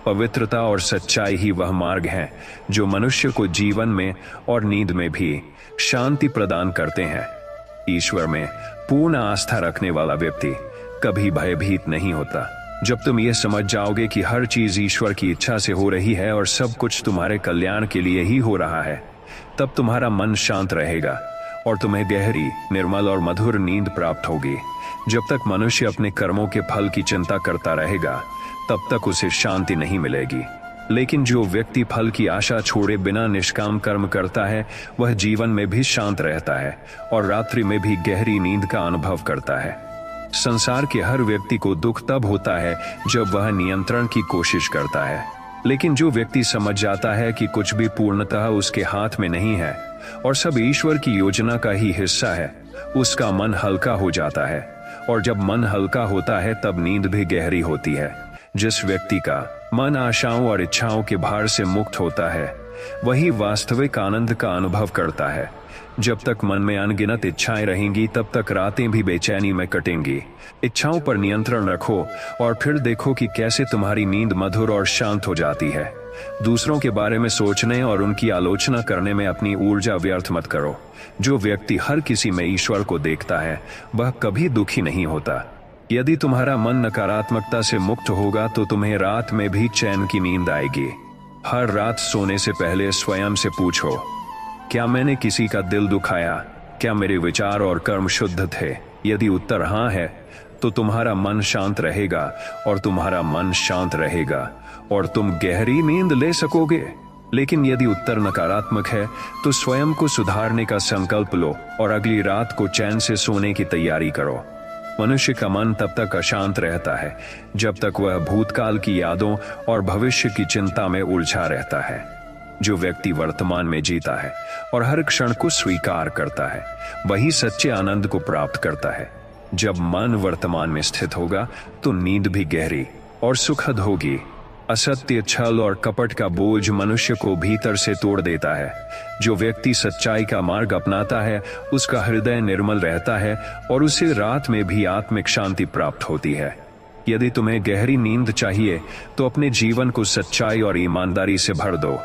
पवित्रता और सच्चाई ही वह मार्ग है जो मनुष्य को जीवन में और नींद में भी शांति प्रदान करते हैं। ईश्वर में पूर्ण आस्था रखने वाला व्यक्ति कभी भयभीत नहीं होता। जब तुम ये समझ जाओगे कि हर चीज ईश्वर की इच्छा से हो रही है और सब कुछ तुम्हारे कल्याण के लिए ही हो रहा है, तब तुम्हारा मन शांत रहेगा और तुम्हें गहरी, निर्मल और मधुर नींद प्राप्त होगी। जब तक मनुष्य अपने कर्मों के फल की चिंता करता रहेगा तब तक उसे शांति नहीं मिलेगी। लेकिन जो व्यक्ति फल की आशा छोड़े बिना निष्काम कर्म करता है वह जीवन में भी शांत रहता है और रात्रि में भी गहरी नींद का अनुभव करता है। संसार के हर व्यक्ति को दुख तब होता है जब वह नियंत्रण की कोशिश करता है। लेकिन जो व्यक्ति समझ जाता है कि कुछ भी पूर्णतः उसके हाथ में नहीं है और सब ईश्वर की योजना का ही हिस्सा है, उसका मन हल्का हो जाता है। और जब मन हल्का होता है तब नींद भी गहरी होती है। जिस व्यक्ति का मन आशाओं और इच्छाओं के भार से मुक्त होता है वही वास्तविक आनंद का अनुभव करता है। जब तक मन में अनगिनत इच्छाएं रहेंगी तब तक रातें भी बेचैनी में कटेंगी। इच्छाओं पर नियंत्रण रखो और फिर देखो कि कैसे तुम्हारी नींद मधुर और शांत हो जाती है। दूसरों के बारे में सोचने और उनकी आलोचना करने में अपनी ऊर्जा व्यर्थ मत करो। जो व्यक्ति हर किसी में ईश्वर को देखता है वह कभी दुखी नहीं होता। यदि तुम्हारा मन नकारात्मकता से मुक्त होगा तो तुम्हें रात में भी चैन की नींद आएगी। हर रात सोने से पहले स्वयं से पूछो, क्या मैंने किसी का दिल दुखाया? क्या मेरे विचार और कर्म शुद्ध थे? यदि उत्तर हाँ है तो तुम्हारा मन शांत रहेगा और तुम्हारा मन शांत रहेगा और तुम गहरी नींद ले सकोगे। लेकिन यदि उत्तर नकारात्मक है तो स्वयं को सुधारने का संकल्प लो और अगली रात को चैन से सोने की तैयारी करो। मनुष्य का मन तब तक अशांत रहता है जब तक वह भूतकाल की यादों और भविष्य की चिंता में उलझा रहता है। जो व्यक्ति वर्तमान में जीता है और हर क्षण को स्वीकार करता है वही सच्चे आनंद को प्राप्त करता है। जब मन वर्तमान में स्थित होगा तो नींद भी गहरी और सुखद होगी। असत्य, छल और कपट का बोझ मनुष्य को भीतर से तोड़ देता है। जो व्यक्ति सच्चाई का मार्ग अपनाता है उसका हृदय निर्मल रहता है और उसे रात में भी आत्मिक शांति प्राप्त होती है। यदि तुम्हें गहरी नींद चाहिए तो अपने जीवन को सच्चाई और ईमानदारी से भर दो।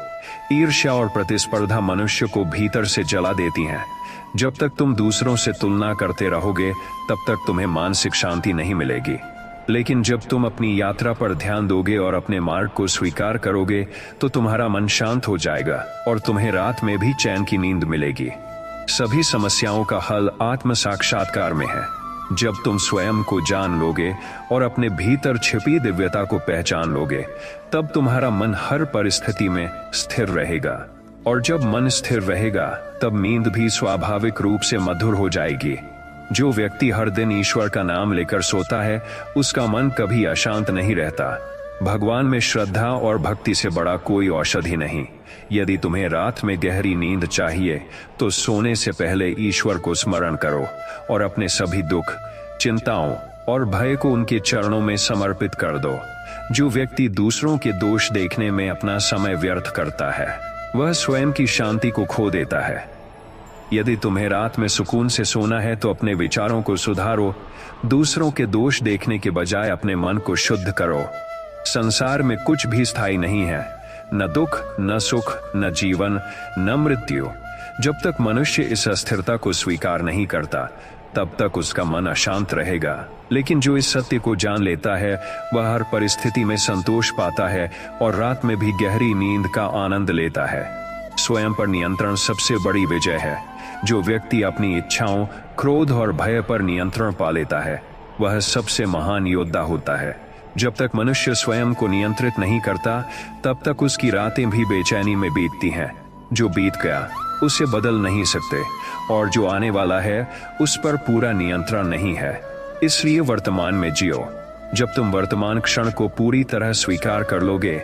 ईर्ष्या और प्रतिस्पर्धा मनुष्य को भीतर से जला देती हैं। जब तक तुम दूसरों से तुलना करते रहोगे तब तक तुम्हें मानसिक शांति नहीं मिलेगी। लेकिन जब तुम अपनी यात्रा पर ध्यान दोगे और अपने मार्ग को स्वीकार करोगे तो तुम्हारा मन शांत हो जाएगा और तुम्हें रात में भी चैन की नींद मिलेगी। सभी समस्याओं का हल आत्म साक्षात्कार में है। जब तुम स्वयं को जान लोगे और अपने भीतर छिपी दिव्यता को पहचान लोगे, तब तुम्हारा मन हर परिस्थिति में स्थिर रहेगा। और जब मन स्थिर रहेगा, तब नींद भी स्वाभाविक रूप से मधुर हो जाएगी। जो व्यक्ति हर दिन ईश्वर का नाम लेकर सोता है, उसका मन कभी अशांत नहीं रहता। भगवान में श्रद्धा और भक्ति से बड़ा कोई औषधि नहीं। यदि तुम्हें रात में गहरी नींद चाहिए, तो सोने से पहले ईश्वर को स्मरण करो और अपने सभी दुख, चिंताओं और भय को उनके चरणों में समर्पित कर दो। जो व्यक्ति दूसरों के दोष देखने में अपना समय व्यर्थ करता है, वह स्वयं की शांति को खो देता है। यदि तुम्हें रात में सुकून से सोना है, तो अपने विचारों को सुधारो। दूसरों के दोष देखने के बजाय अपने मन को शुद्ध करो। संसार में कुछ भी स्थायी नहीं है, न दुख, न सुख, न जीवन, न मृत्यु। जब तक मनुष्य इस अस्थिरता को स्वीकार नहीं करता, तब तक उसका मन अशांत रहेगा। लेकिन जो इस सत्य को जान लेता है, वह हर परिस्थिति में संतोष पाता है और रात में भी गहरी नींद का आनंद लेता है। स्वयं पर नियंत्रण सबसे बड़ी विजय है। जो व्यक्ति अपनी इच्छाओं, क्रोध और भय पर नियंत्रण पा लेता है, वह सबसे महान योद्धा होता है। जब तक मनुष्य स्वयं को नियंत्रित नहीं करता, तब तक उसकी रातें भी बेचैनी में बीतती हैं। जो बीत गया उसे बदल नहीं सकते, और जो आने वाला है उस पर पूरा नियंत्रण नहीं है। इसलिए वर्तमान में जियो। जब तुम वर्तमान क्षण को पूरी तरह स्वीकार कर लोगे,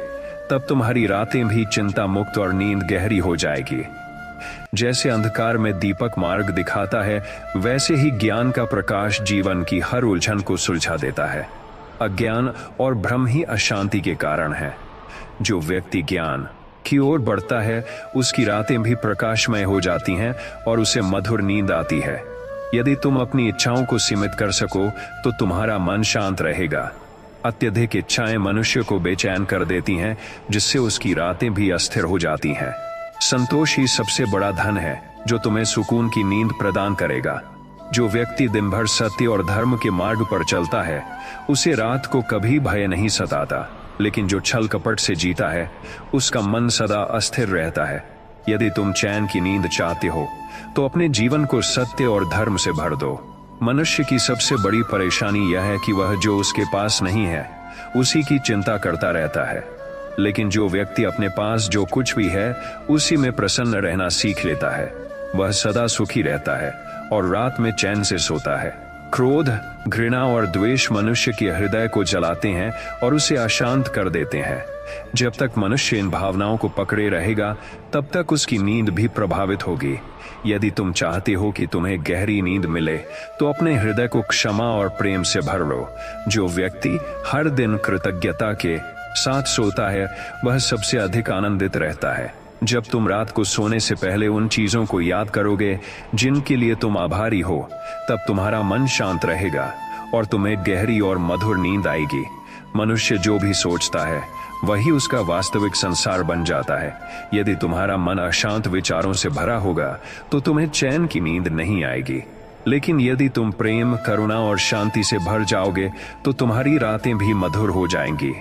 तब तुम्हारी रातें भी चिंता मुक्त और नींद गहरी हो जाएगी। जैसे अंधकार में दीपक मार्ग दिखाता है, वैसे ही ज्ञान का प्रकाश जीवन की हर उलझन को सुलझा देता है। अज्ञान और भ्रम ही अशांति के कारण है। जो व्यक्ति ज्ञान की ओर बढ़ता है, उसकी रातें भी प्रकाशमय हो जाती हैं और उसे मधुर नींद आती है। यदि तुम अपनी इच्छाओं को सीमित कर सको, तो तुम्हारा मन शांत रहेगा। अत्यधिक इच्छाएं मनुष्य को बेचैन कर देती हैं, जिससे उसकी रातें भी अस्थिर हो जाती हैं। संतोष ही सबसे बड़ा धन है, जो तुम्हें सुकून की नींद प्रदान करेगा। जो व्यक्ति दिन भर सत्य और धर्म के मार्ग पर चलता है, उसे रात को कभी भय नहीं सताता। लेकिन जो छल कपट से जीता है, उसका मन सदा अस्थिर रहता है। यदि तुम चैन की नींद चाहते हो, तो अपने जीवन को सत्य और धर्म से भर दो। मनुष्य की सबसे बड़ी परेशानी यह है कि वह जो उसके पास नहीं है, उसी की चिंता करता रहता है। लेकिन जो व्यक्ति अपने पास जो कुछ भी है, उसी में प्रसन्न रहना सीख लेता है, वह सदा सुखी रहता है और रात में चैन से सोता है। क्रोध, घृणा और द्वेष मनुष्य के हृदय को जलाते हैं और उसे अशांत कर देते हैं। जब तक मनुष्य इन भावनाओं को पकड़े रहेगा, तब तक उसकी नींद भी प्रभावित होगी। यदि तुम चाहते हो कि तुम्हें गहरी नींद मिले, तो अपने हृदय को क्षमा और प्रेम से भर लो। जो व्यक्ति हर दिन कृतज्ञता के साथ सोता है, वह सबसे अधिक आनंदित रहता है। जब तुम रात को सोने से पहले उन चीजों को याद करोगे जिनके लिए तुम आभारी हो, तब तुम्हारा मन शांत रहेगा और तुम्हें गहरी और मधुर नींद आएगी। मनुष्य जो भी सोचता है, वही उसका वास्तविक संसार बन जाता है। यदि तुम्हारा मन अशांत विचारों से भरा होगा, तो तुम्हें चैन की नींद नहीं आएगी। लेकिन यदि तुम प्रेम, करुणा और शांति से भर जाओगे, तो तुम्हारी रातें भी मधुर हो जाएंगी।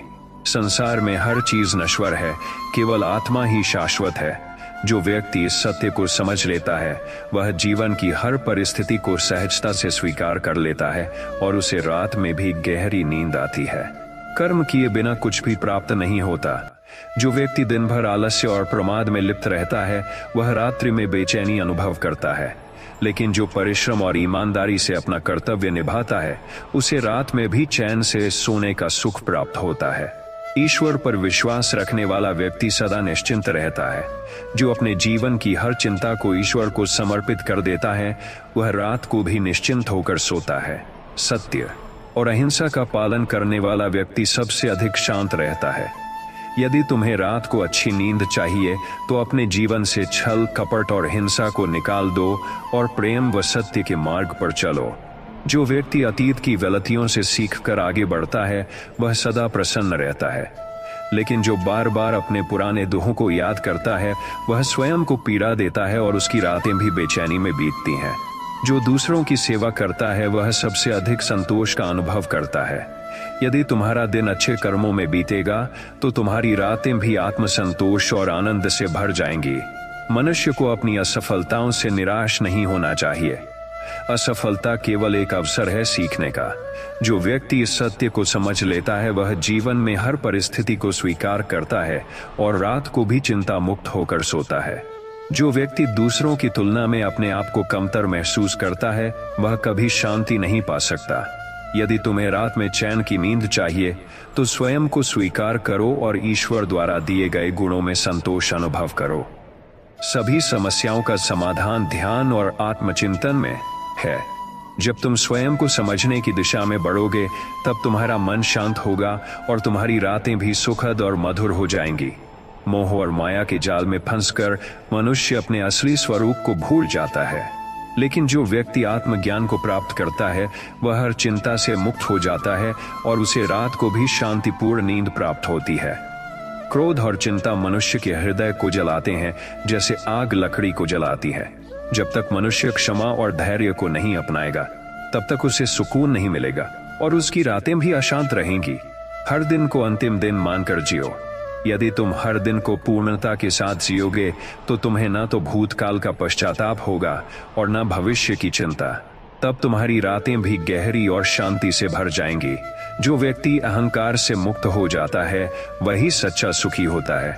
संसार में हर चीज नश्वर है, केवल आत्मा ही शाश्वत है। जो व्यक्ति इस सत्य को समझ लेता है, वह जीवन की हर परिस्थिति को सहजता से स्वीकार कर लेता है और उसे रात में भी गहरी नींद आती है। कर्म किए बिना कुछ भी प्राप्त नहीं होता। जो व्यक्ति दिन भर आलस्य और प्रमाद में लिप्त रहता है, वह रात्रि में बेचैनी अनुभव करता है। लेकिन जो परिश्रम और ईमानदारी से अपना कर्तव्य निभाता है, उसे रात में भी चैन से सोने का सुख प्राप्त होता है। ईश्वर पर विश्वास रखने वाला व्यक्ति सदा निश्चिंत रहता है। जो अपने जीवन की हर चिंता को ईश्वर को समर्पित कर देता है, वह रात को भी निश्चिंत होकर सोता है। सत्य और अहिंसा का पालन करने वाला व्यक्ति सबसे अधिक शांत रहता है। यदि तुम्हें रात को अच्छी नींद चाहिए, तो अपने जीवन से छल, कपट और हिंसा को निकाल दो और प्रेम व सत्य के मार्ग पर चलो। जो व्यक्ति अतीत की गलतियों से सीखकर आगे बढ़ता है, वह सदा प्रसन्न रहता है। लेकिन जो बार बार अपने पुराने दुखों को याद करता है, वह स्वयं को पीड़ा देता है और उसकी रातें भी बेचैनी में बीतती हैं। जो दूसरों की सेवा करता है, वह सबसे अधिक संतोष का अनुभव करता है। यदि तुम्हारा दिन अच्छे कर्मों में बीतेगा, तो तुम्हारी रातें भी आत्मसंतोष और आनंद से भर जाएंगी। मनुष्य को अपनी असफलताओं से निराश नहीं होना चाहिए। असफलता केवल एक अवसर है सीखने का। जो व्यक्ति इस सत्य को समझ लेता है वह जीवन में हर परिस्थिति को स्वीकार करता है और रात को भी चिंता मुक्त होकर सोता है। जो व्यक्ति दूसरों की तुलना में अपने आप को कमतर महसूस करता है वह कभी शांति नहीं पा सकता। यदि तुम्हें रात में चैन की नींद चाहिए तो स्वयं को स्वीकार करो और ईश्वर द्वारा दिए गए गुणों में संतोष अनुभव करो। सभी समस्याओं का समाधान ध्यान और आत्मचिंतन में है। जब तुम स्वयं को समझने की दिशा में बढ़ोगे तब तुम्हारा मन शांत होगा और तुम्हारी रातें भी सुखद और मधुर हो जाएंगी। मोह और माया के जाल में फंसकर मनुष्य अपने असली स्वरूप को भूल जाता है, लेकिन जो व्यक्ति आत्मज्ञान को प्राप्त करता है वह हर चिंता से मुक्त हो जाता है और उसे रात को भी शांतिपूर्ण नींद प्राप्त होती है। क्रोध और चिंता मनुष्य के हृदय को जलाते हैं जैसे आग लकड़ी को जलाती है। जब तक मनुष्य क्षमा और धैर्य को नहीं अपनाएगा तब तक उसे सुकून नहीं मिलेगा और उसकी रातें भी अशांत रहेंगी। हर दिन को अंतिम दिन मानकर जियो। यदि तुम हर दिन को पूर्णता के साथ जियोगे तो तुम्हें न तो भूतकाल का पश्चाताप होगा और न भविष्य की चिंता। तब तुम्हारी रातें भी गहरी और शांति से भर जाएंगी। जो व्यक्ति अहंकार से मुक्त हो जाता है वही सच्चा सुखी होता है।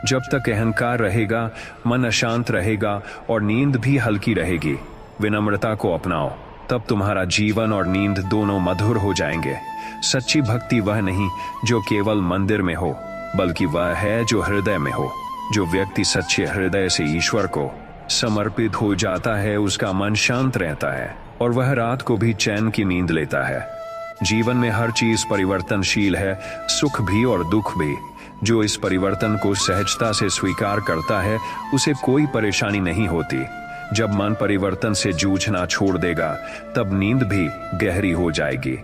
जब तक अहंकार रहेगा मन अशांत रहेगा और नींद भी हल्की रहेगी। विनम्रता को अपनाओ, तब तुम्हारा जीवन और नींद दोनों मधुर हो जाएंगे। सच्ची भक्ति वह नहीं जो केवल मंदिर में हो, बल्कि वह है जो हृदय में हो। जो व्यक्ति सच्चे हृदय से ईश्वर को समर्पित हो जाता है उसका मन शांत रहता है और वह रात को भी चैन की नींद लेता है। जीवन में हर चीज परिवर्तनशील है, सुख भी और दुख भी। जो इस परिवर्तन को सहजता से स्वीकार करता है उसे कोई परेशानी नहीं होती। जब मन परिवर्तन से जूझना छोड़ देगा तब नींद भी गहरी हो जाएगी।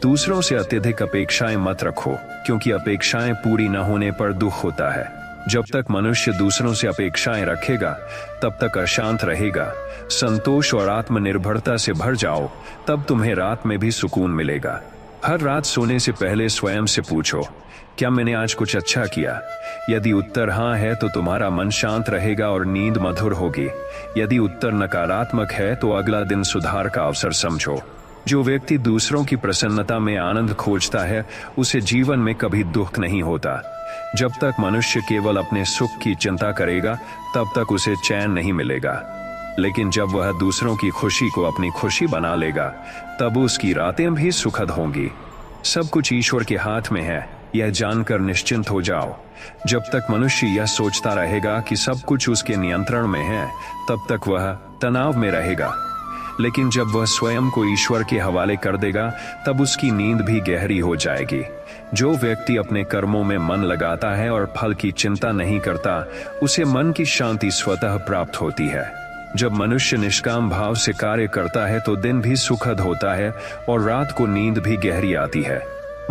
दूसरों से अत्यधिक अपेक्षाएं मत रखो, क्योंकि अपेक्षाएं पूरी न होने पर दुख होता है। जब तक मनुष्य दूसरों से अपेक्षाएं रखेगा तब तक अशांत रहेगा। संतोष और आत्मनिर्भरता से भर जाओ, तब तुम्हें रात में भी सुकून मिलेगा। हर रात सोने से पहले स्वयं से पूछो, क्या मैंने आज कुछ अच्छा किया? यदि उत्तर हाँ है तो तुम्हारा मन शांत रहेगा और नींद मधुर होगी। यदि उत्तर नकारात्मक है तो अगला दिन सुधार का अवसर समझो। जो व्यक्ति दूसरों की प्रसन्नता में आनंद खोजता है उसे जीवन में कभी दुख नहीं होता। जब तक मनुष्य केवल अपने सुख की चिंता करेगा तब तक उसे चैन नहीं मिलेगा, लेकिन जब वह दूसरों की खुशी को अपनी खुशी बना लेगा तब उसकी रातें भी सुखद होंगी। सब कुछ ईश्वर के हाथ में है, यह जानकर निश्चिंत हो जाओ। जब तक मनुष्य यह सोचता रहेगा कि सब कुछ उसके नियंत्रण में है तब तक वह तनाव में रहेगा, लेकिन जब वह स्वयं को ईश्वर के हवाले कर देगा तब उसकी नींद भी गहरी हो जाएगी। जो व्यक्ति अपने कर्मों में मन लगाता है और फल की चिंता नहीं करता उसे मन की शांति स्वतः प्राप्त होती है। जब मनुष्य निष्काम भाव से कार्य करता है तो दिन भी सुखद होता है और रात को नींद भी गहरी आती है।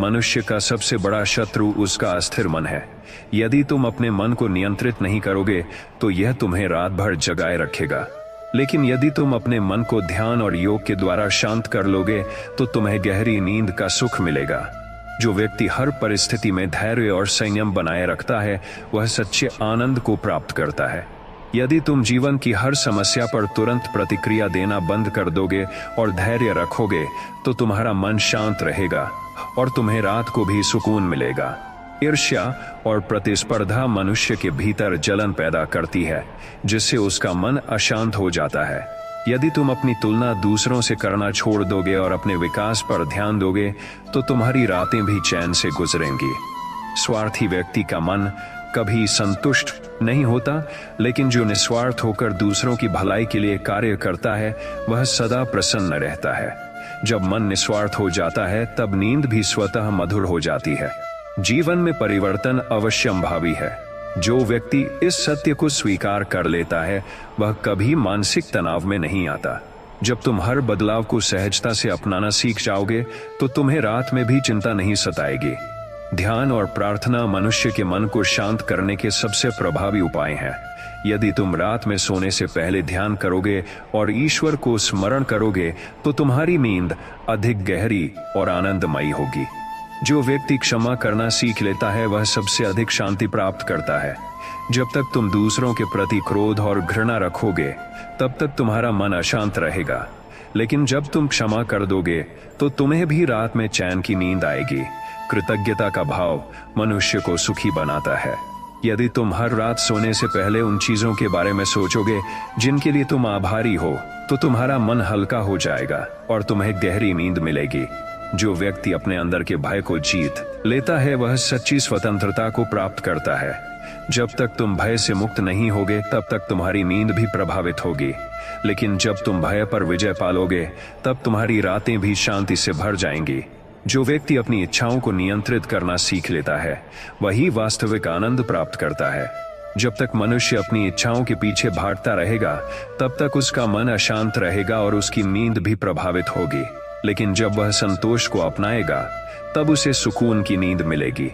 मनुष्य का सबसे बड़ा शत्रु उसका अस्थिर मन है। यदि तुम अपने मन को नियंत्रित नहीं करोगे तो यह तुम्हें रात भर जगाए रखेगा, लेकिन यदि तुम अपने मन को ध्यान और योग के द्वारा शांत कर लोगे तो तुम्हें गहरी नींद का सुख मिलेगा। जो व्यक्ति हर परिस्थिति में धैर्य और संयम बनाए रखता है वह सच्चे आनंद को प्राप्त करता है। यदि तुम जीवन की हर समस्या पर तुरंत प्रतिक्रिया देना बंद कर दोगे और धैर्य रखोगे तो तुम्हारा मन शांत रहेगा और तुम्हें रात को भी सुकून मिलेगा। ईर्ष्या और प्रतिस्पर्धा मनुष्य के भीतर जलन पैदा करती है, जिससे उसका मन अशांत हो जाता है। यदि तुम अपनी तुलना दूसरों से करना छोड़ दोगे और अपने विकास पर ध्यान दोगे तो तुम्हारी रातें भी चैन से गुजरेंगी। स्वार्थी व्यक्ति का मन कभी संतुष्ट नहीं होता, लेकिन जो निस्वार्थ होकर दूसरों की भलाई के लिए कार्य करता है वह सदा प्रसन्न रहता है। जब मन निस्वार्थ हो जाता है तब नींद भी स्वतः मधुर हो जाती है। जीवन में परिवर्तन अवश्यंभावी है। जो व्यक्ति इस सत्य को स्वीकार कर लेता है वह कभी मानसिक तनाव में नहीं आता। जब तुम हर बदलाव को सहजता से अपनाना सीख जाओगे तो तुम्हें रात में भी चिंता नहीं सताएगी। ध्यान और प्रार्थना मनुष्य के मन को शांत करने के सबसे प्रभावी उपाय हैं। यदि तुम रात में सोने से पहले ध्यान करोगे और ईश्वर को स्मरण करोगे तो तुम्हारी नींद अधिक गहरी और आनंदमयी होगी। जो व्यक्ति क्षमा करना सीख लेता है वह सबसे अधिक शांति प्राप्त करता है। जब तक तुम दूसरों के प्रति क्रोध और घृणा रखोगे तब तक तुम्हारा मन अशांत रहेगा, लेकिन जब तुम क्षमा कर दोगे तो तुम्हें भी रात में चैन की नींद आएगी। कृतज्ञता का भाव मनुष्य को सुखी बनाता है। यदि तुम हर रात सोने से पहले उन चीजों के बारे में सोचोगे जिनके लिए तुम आभारी हो, तो तुम्हारा मन हल्का हो जाएगा और तुम्हें गहरी नींद मिलेगी। जो व्यक्ति अपने अंदर के भय को जीत लेता है वह सच्ची स्वतंत्रता को प्राप्त करता है। जब तक तुम भय से मुक्त नहीं होगे तब तक तुम्हारी नींद भी प्रभावित होगी, लेकिन जब तुम भय पर विजय पालोगे तब तुम्हारी रातें भी शांति से भर जाएंगी। जो व्यक्ति अपनी इच्छाओं को नियंत्रित करना सीख लेता है वही वास्तविक आनंद प्राप्त करता है। जब तक मनुष्य अपनी इच्छाओं के पीछे भागता रहेगा तब तक उसका मन अशांत रहेगा और उसकी नींद भी प्रभावित होगी, लेकिन जब वह संतोष को अपनाएगा तब उसे सुकून की नींद मिलेगी।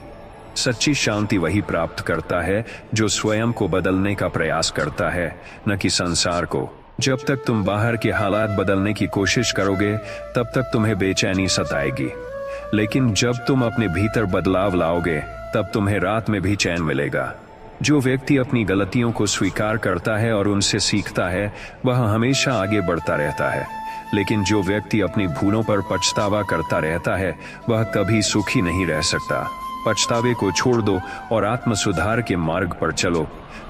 सच्ची शांति वही प्राप्त करता है जो स्वयं को बदलने का प्रयास करता है, न कि संसार को। जब तक तुम बाहर के हालात बदलने की कोशिश करोगे तब तक तुम्हें बेचैनी सताएगी, लेकिन जब तुम अपने भीतर बदलाव लाओगे तब तुम्हें रात में भी चैन मिलेगा। जो व्यक्ति अपनी गलतियों को स्वीकार करता है और उनसे सीखता है वह हमेशा आगे बढ़ता रहता है, लेकिन जो व्यक्ति अपनी भूलों पर पछतावा करता रहता है वह कभी सुखी नहीं रह सकता। पछतावे को छोड़ दो और आत्म सुधार के मार्ग पर चलो,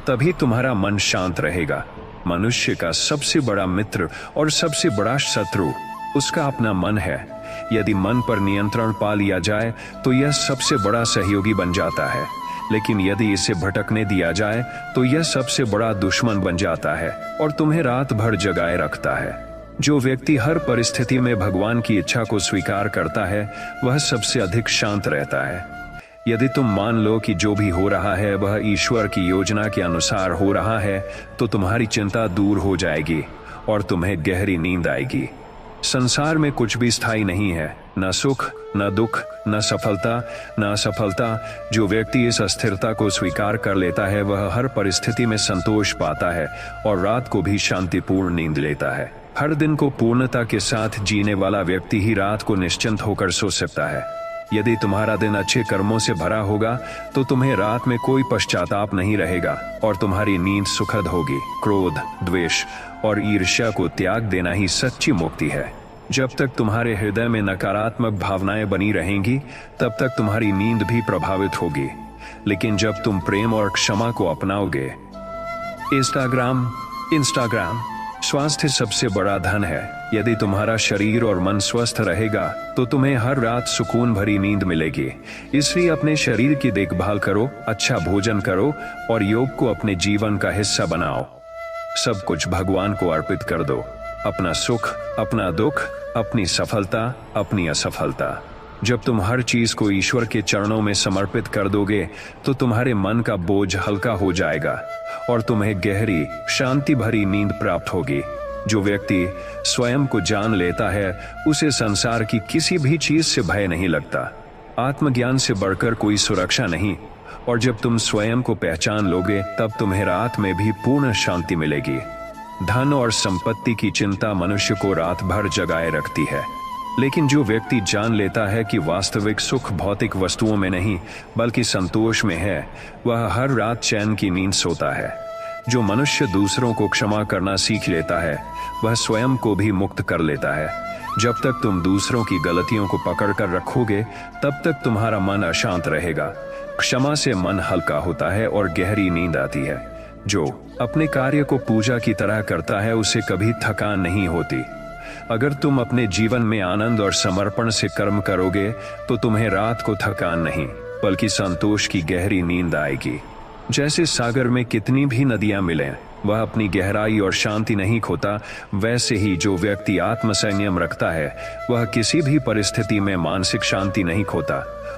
तभी तुम्हारा मन शांत रहेगा। मनुष्य का सबसे बड़ा मित्र और सबसे बड़ा शत्रु उसका अपना मन है। यदि मन पर नियंत्रण पा लिया जाए तो यह सबसे बड़ा सहयोगी बन जाता है, लेकिन यदि इसे भटकने दिया जाए तो यह सबसे बड़ा दुश्मन बन जाता है और तुम्हें रात भर जगाए रखता है। जो व्यक्ति हर परिस्थिति में भगवान की इच्छा को स्वीकार करता है वह सबसे अधिक शांत रहता है। यदि तुम मान लो कि जो भी हो रहा है वह ईश्वर की योजना के अनुसार हो रहा है तो तुम्हारी चिंता दूर हो जाएगी और तुम्हें गहरी नींद आएगी। संसार में कुछ भी स्थायी नहीं है, न सुख, न दुख, न सफलता, न असफलता। जो व्यक्ति इस अस्थिरता को स्वीकार कर लेता है वह हर परिस्थिति में संतोष पाता है और रात को भी शांतिपूर्ण नींद लेता है। हर दिन को पूर्णता के साथ जीने वाला व्यक्ति ही रात को निश्चिंत होकर सो सकता है। यदि तुम्हारा दिन अच्छे कर्मों से भरा होगा तो तुम्हें रात में कोई पश्चाताप नहीं रहेगा और तुम्हारी नींद सुखद होगी। क्रोध, द्वेष और ईर्ष्या को त्याग देना ही सच्ची मुक्ति है। जब तक तुम्हारे हृदय में नकारात्मक भावनाएं बनी रहेंगी तब तक तुम्हारी नींद भी प्रभावित होगी, लेकिन जब तुम प्रेम और क्षमा को अपनाओगे। इंस्टाग्राम स्वास्थ्य सबसे बड़ा धन है। यदि तुम्हारा शरीर और मन स्वस्थ रहेगा तो तुम्हें हर रात सुकून भरी नींद मिलेगी। इसलिए अपने शरीर की देखभाल करो, अच्छा भोजन करो और योग को अपने जीवन का हिस्सा बनाओ। सब कुछ भगवान को अर्पित कर दो, अपना सुख, अपना दुख, अपनी सफलता, अपनी असफलता। जब तुम हर चीज को ईश्वर के चरणों में समर्पित कर दोगे तो तुम्हारे मन का बोझ हल्का हो जाएगा और तुम्हें गहरी शांति भरी नींद प्राप्त होगी। जो व्यक्ति स्वयं को जान लेता है उसे संसार की किसी भी चीज से भय नहीं लगता। आत्मज्ञान से बढ़कर कोई सुरक्षा नहीं, और जब तुम स्वयं को पहचान लोगे तब तुम्हें रात में भी पूर्ण शांति मिलेगी। धन और संपत्ति की चिंता मनुष्य को रात भर जगाए रखती है, लेकिन जो व्यक्ति जान लेता है कि वास्तविक सुख भौतिक वस्तुओं में नहीं बल्कि संतोष में है, वह हर रात चैन की नींद सोता है। जो मनुष्य दूसरों को क्षमा करना सीख लेता है वह स्वयं को भी मुक्त कर लेता है। जब तक तुम दूसरों की गलतियों को पकड़ कर रखोगे तब तक तुम्हारा मन अशांत रहेगा। क्षमा से मन हल्का होता है और गहरी नींद आती है। जो अपने कार्य को पूजा की तरह करता है उसे कभी थकान नहीं होती। अगर तुम अपने जीवन में आनंद और समर्पण से कर्म करोगे तो तुम्हें रात को थकान नहीं बल्कि संतोष की गहरी नींद आएगी। जैसे सागर में कितनी भी नदियां मिलें वह अपनी गहराई और शांति नहीं खोता, वैसे ही जो व्यक्ति आत्मसंयम रखता है वह किसी भी परिस्थिति में मानसिक शांति नहीं खोता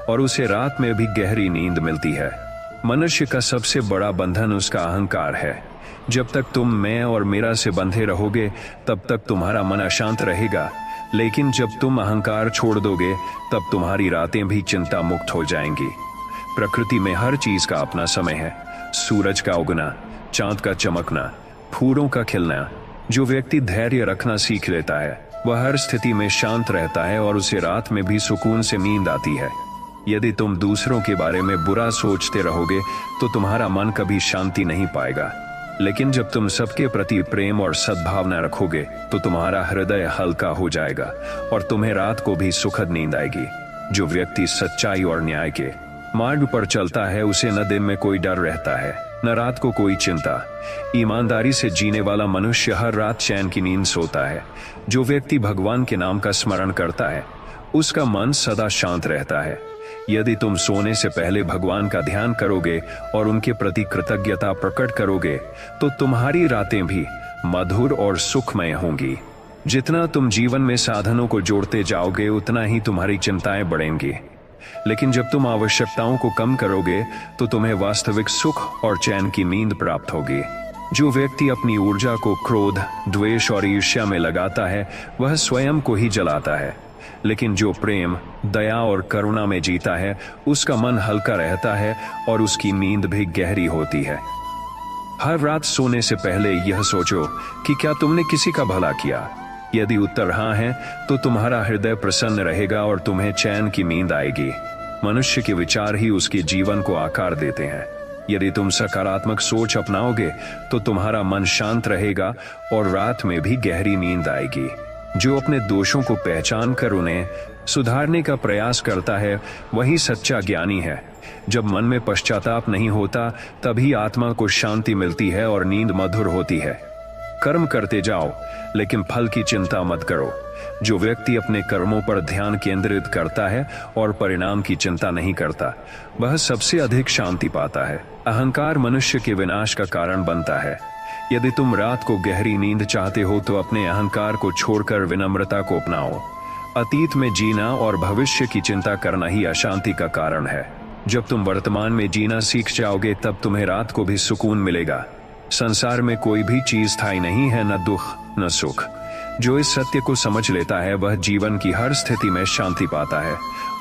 और उसे रात में भी गहरी नींद मिलती है। मनुष्य का सबसे बड़ा बंधन उसका अहंकार है। जब तक तुम मैं और मेरा से बंधे रहोगे तब तक तुम्हारा मन अशांत रहेगा, लेकिन जब तुम अहंकार छोड़ दोगे तब तुम्हारी रातें भी चिंता मुक्त हो जाएंगी। प्रकृति में हर चीज का अपना समय है। सूरज का उगना, चांद का चमकना, फूलों का खिलना। जो व्यक्ति धैर्य रखना सीख लेता है वह हर स्थिति में शांत रहता है और उसे रात में भी सुकून से नींद आती है। यदि तुम दूसरों के बारे में बुरा सोचते रहोगे तो तुम्हारा मन कभी शांति नहीं पाएगा। लेकिन जब तुम सबके प्रति प्रेम और सद्भावना रखोगे तो तुम्हारा हृदय हल्का हो जाएगा और तुम्हें रात को भी सुखद नींद आएगी। जो व्यक्ति सच्चाई और न्याय के मार्ग पर चलता है उसे न दिन में कोई डर रहता है न रात को कोई चिंता। ईमानदारी से जीने वाला मनुष्य हर रात चैन की नींद सोता है। जो व्यक्ति भगवान के नाम का स्मरण करता है उसका मन सदा शांत रहता है। यदि तुम सोने से पहले भगवान का ध्यान करोगे और उनके प्रति कृतज्ञता प्रकट करोगे तो तुम्हारी रातें भी मधुर और सुखमय होंगी। जितना तुम जीवन में साधनों को जोड़ते जाओगे उतना ही तुम्हारी चिंताएं बढ़ेंगी। लेकिन जब तुम आवश्यकताओं को कम करोगे तो तुम्हें वास्तविक सुख और चैन की नींद प्राप्त होगी। जो व्यक्ति अपनी ऊर्जा को क्रोध, द्वेष और ईर्ष्या में लगाता है वह स्वयं को ही जलाता है। लेकिन जो प्रेम, दया और करुणा में जीता है उसका मन हल्का रहता है और उसकी नींद भी गहरी होती है। हर रात सोने से पहले यह सोचो कि क्या तुमने किसी का भला किया। यदि उत्तर हाँ है तो तुम्हारा हृदय प्रसन्न रहेगा और तुम्हें चैन की नींद आएगी। मनुष्य के विचार ही उसके जीवन को आकार देते हैं। यदि तुम सकारात्मक सोच अपनाओगे तो तुम्हारा मन शांत रहेगा और रात में भी गहरी नींद आएगी। जो अपने दोषों को पहचान कर उन्हें सुधारने का प्रयास करता है वही सच्चा ज्ञानी है। जब मन में पश्चाताप नहीं होता तभी आत्मा को शांति मिलती है और नींद मधुर होती है। कर्म करते जाओ लेकिन फल की चिंता मत करो। जो व्यक्ति अपने कर्मों पर ध्यान केंद्रित करता है और परिणाम की चिंता नहीं करता वह सबसे अधिक शांति पाता है। अहंकार मनुष्य के विनाश का कारण बनता है। यदि तुम रात को गहरी नींद चाहते हो तो अपने अहंकार को छोड़कर विनम्रता को अपनाओ। अतीत में जीना और भविष्य की चिंता करना ही अशांति का कारण है। जब तुम वर्तमान में जीना सीख जाओगे तब तुम्हें रात को भी सुकून मिलेगा। संसार में कोई भी चीज स्थायी नहीं है, न दुख न सुख। जो इस सत्य को समझ लेता है वह जीवन की हर स्थिति में शांति पाता है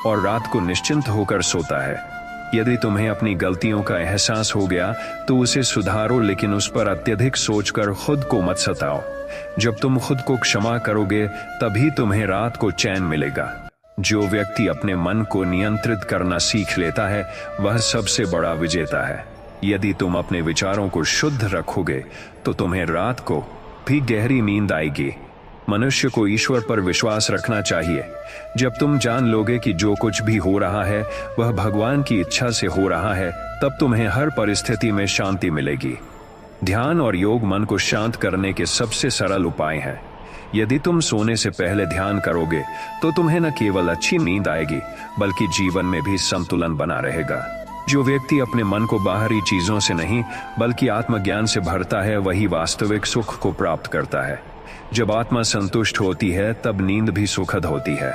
और रात को निश्चिंत होकर सोता है। यदि तुम्हें अपनी गलतियों का एहसास हो गया तो उसे सुधारो, लेकिन उस पर अत्यधिक सोचकर खुद को मत सताओ। जब तुम खुद को क्षमा करोगे तभी तुम्हें रात को चैन मिलेगा। जो व्यक्ति अपने मन को नियंत्रित करना सीख लेता है वह सबसे बड़ा विजेता है। यदि तुम अपने विचारों को शुद्ध रखोगे तो तुम्हें रात को भी गहरी नींद आएगी। मनुष्य को ईश्वर पर विश्वास रखना चाहिए। जब तुम जान लोगे कि जो कुछ भी हो रहा है वह भगवान की इच्छा से हो रहा है तब तुम्हें हर परिस्थिति में शांति मिलेगी। ध्यान और योग मन को शांत करने के सबसे सरल उपाय हैं। यदि तुम सोने से पहले ध्यान करोगे तो तुम्हें न केवल अच्छी नींद आएगी बल्कि जीवन में भी संतुलन बना रहेगा। जो व्यक्ति अपने मन को बाहरी चीजों से नहीं बल्कि आत्मज्ञान से भरता है वही वास्तविक सुख को प्राप्त करता है। जब आत्मा संतुष्ट होती है तब नींद भी सुखद होती है।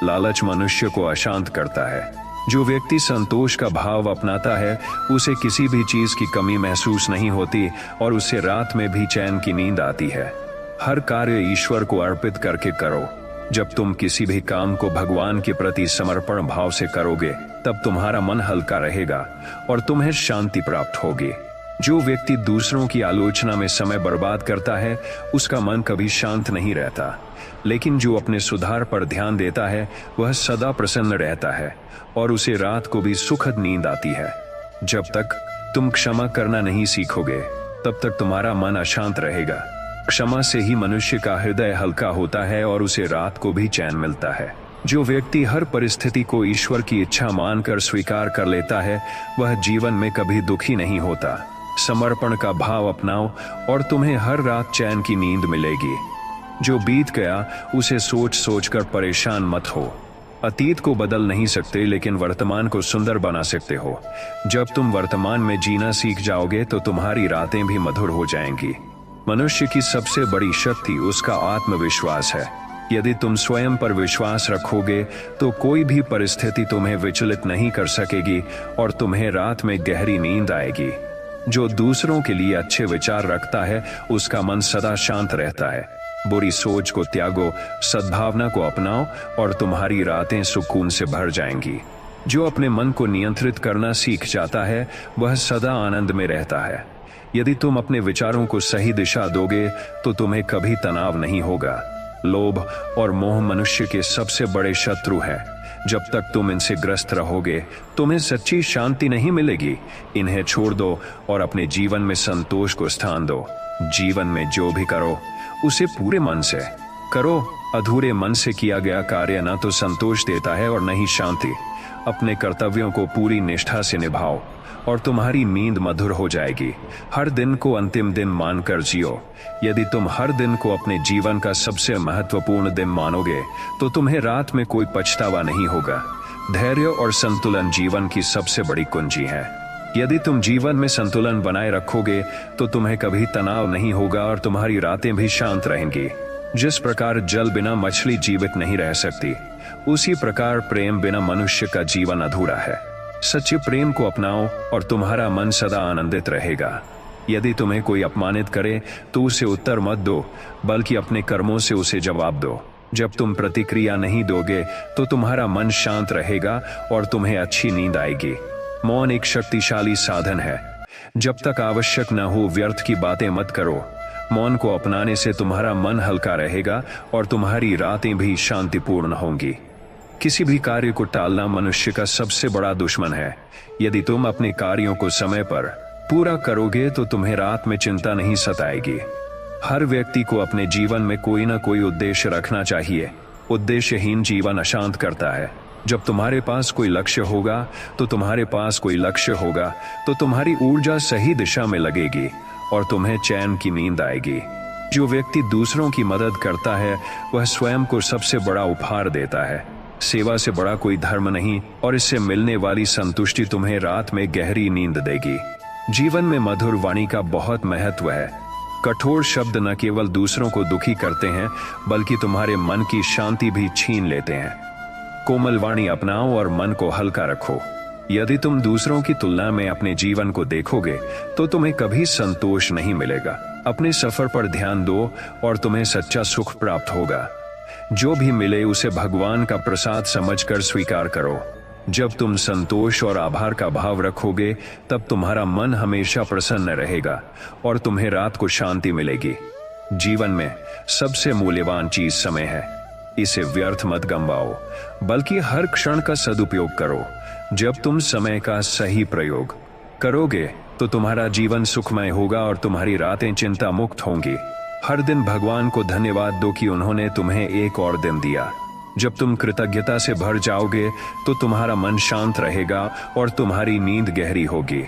लालच मनुष्य को अशांत करता है। जो व्यक्ति संतोष का भाव अपनाता है उसे किसी भी चीज की कमी महसूस नहीं होती और उसे रात में भी चैन की नींद आती है। हर कार्य ईश्वर को अर्पित करके करो। जब तुम किसी भी काम को भगवान के प्रति समर्पण भाव से करोगे तब तुम्हारा मन हल्का रहेगा और तुम्हें शांति प्राप्त होगी। जो व्यक्ति दूसरों की आलोचना में समय बर्बाद करता है उसका मन कभी शांत नहीं रहता। लेकिन जो अपने सुधार पर ध्यान देता है वह सदा प्रसन्न रहता है और उसे रात को भी सुखद नींद आती है। जब तक तुम क्षमा करना नहीं सीखोगे तब तक तुम्हारा मन अशांत रहेगा। क्षमा से ही मनुष्य का हृदय हल्का होता है और उसे रात को भी चैन मिलता है। जो व्यक्ति हर परिस्थिति को ईश्वर की इच्छा मानकर स्वीकार कर लेता है वह जीवन में कभी दुखी नहीं होता। समर्पण का भाव अपनाओ और तुम्हें हर रात चैन की नींद मिलेगी। जो बीत गया उसे सोच सोच कर परेशान मत हो। अतीत को बदल नहीं सकते लेकिन वर्तमान को सुंदर बना सकते हो। जब तुम वर्तमान में जीना सीख जाओगे तो तुम्हारी रातें भी मधुर हो जाएंगी। मनुष्य की सबसे बड़ी शक्ति उसका आत्मविश्वास है। यदि तुम स्वयं पर विश्वास रखोगे तो कोई भी परिस्थिति तुम्हें विचलित नहीं कर सकेगी और तुम्हें रात में गहरी नींद आएगी। जो दूसरों के लिए अच्छे विचार रखता है उसका मन सदा शांत रहता है। बुरी सोच को त्यागो, सद्भावना को अपनाओ और तुम्हारी रातें सुकून से भर जाएंगी। जो अपने मन को नियंत्रित करना सीख जाता है वह सदा आनंद में रहता है। यदि तुम अपने विचारों को सही दिशा दोगे तो तुम्हें कभी तनाव नहीं होगा। लोभ और मोह मनुष्य के सबसे बड़े शत्रु हैं। जब तक तुम इनसे ग्रस्त रहोगे तुम्हें सच्ची शांति नहीं मिलेगी। इन्हें छोड़ दो और अपने जीवन में संतोष को स्थान दो। जीवन में जो भी करो उसे पूरे मन से करो। अधूरे मन से किया गया कार्य न तो संतोष देता है और न ही शांति। अपने कर्तव्यों को पूरी निष्ठा से निभाओ और तुम्हारी नींद मधुर हो जाएगी। हर दिन को अंतिम दिन मानकर जियो। यदि तुम हर दिन को अपने जीवन का सबसे महत्वपूर्ण दिन मानोगे तो तुम्हें रात में कोई पछतावा नहीं होगा। धैर्य और संतुलन जीवन की सबसे बड़ी कुंजी है। यदि तुम जीवन में संतुलन बनाए रखोगे तो तुम्हें कभी तनाव नहीं होगा और तुम्हारी रातें भी शांत रहेंगी। जिस प्रकार जल बिना मछली जीवित नहीं रह सकती, उसी प्रकार प्रेम बिना मनुष्य का जीवन अधूरा है। सच्चे प्रेम को अपनाओ और तुम्हारा मन सदा आनंदित रहेगा। यदि तुम्हें कोई अपमानित करे तो उसे उत्तर मत दो, बल्कि अपने कर्मों से उसे जवाब दो। जब तुम प्रतिक्रिया नहीं दोगे तो तुम्हारा मन शांत रहेगा और तुम्हें अच्छी नींद आएगी। मौन एक शक्तिशाली साधन है। जब तक आवश्यक न हो व्यर्थ की बातें मत करो। मौन को अपनाने से तुम्हारा मन हल्का रहेगा और तुम्हारी रातें भी शांतिपूर्ण होंगी। किसी भी कार्य को टालना मनुष्य का सबसे बड़ा दुश्मन है। यदि तुम अपने कार्यों को समय पर पूरा करोगे तो तुम्हें रात में चिंता नहीं सताएगी। हर व्यक्ति को अपने जीवन में कोई ना कोई उद्देश्य रखना चाहिए। उद्देश्यहीन जीवन अशांत करता है। जब तुम्हारे पास कोई लक्ष्य होगा तो तुम्हारी ऊर्जा सही दिशा में लगेगी और तुम्हें चैन की नींद आएगी। जो व्यक्ति दूसरों की मदद करता है वह स्वयं को सबसे बड़ा उपहार देता है। सेवा से बड़ा कोई धर्म नहीं और इससे मिलने वाली संतुष्टि तुम्हें रात में गहरी नींद देगी। जीवन में मधुर वाणी का बहुत महत्व है। कठोर शब्द न केवल दूसरों को दुखी करते हैं बल्कि तुम्हारे मन की शांति भी छीन लेते हैं। कोमल वाणी अपनाओ और मन को हल्का रखो। यदि तुम दूसरों की तुलना में अपने जीवन को देखोगे तो तुम्हें कभी संतोष नहीं मिलेगा। अपने सफर पर ध्यान दो और तुम्हें सच्चा सुख प्राप्त होगा। जो भी मिले उसे भगवान का प्रसाद समझकर स्वीकार करो। जब तुम संतोष और आभार का भाव रखोगे तब तुम्हारा मन हमेशा प्रसन्न रहेगा और तुम्हें रात को शांति मिलेगी। जीवन में सबसे मूल्यवान चीज समय है। इसे व्यर्थ मत गंवाओ बल्कि हर क्षण का सदुपयोग करो। जब तुम समय का सही प्रयोग करोगे तो तुम्हारा जीवन सुखमय होगा और तुम्हारी रातें चिंता मुक्त होंगी। हर दिन भगवान को धन्यवाद दो कि उन्होंने तुम्हें एक और दिन दिया। जब तुम कृतज्ञता से भर जाओगे तो तुम्हारा मन शांत रहेगा और तुम्हारी नींद गहरी होगी।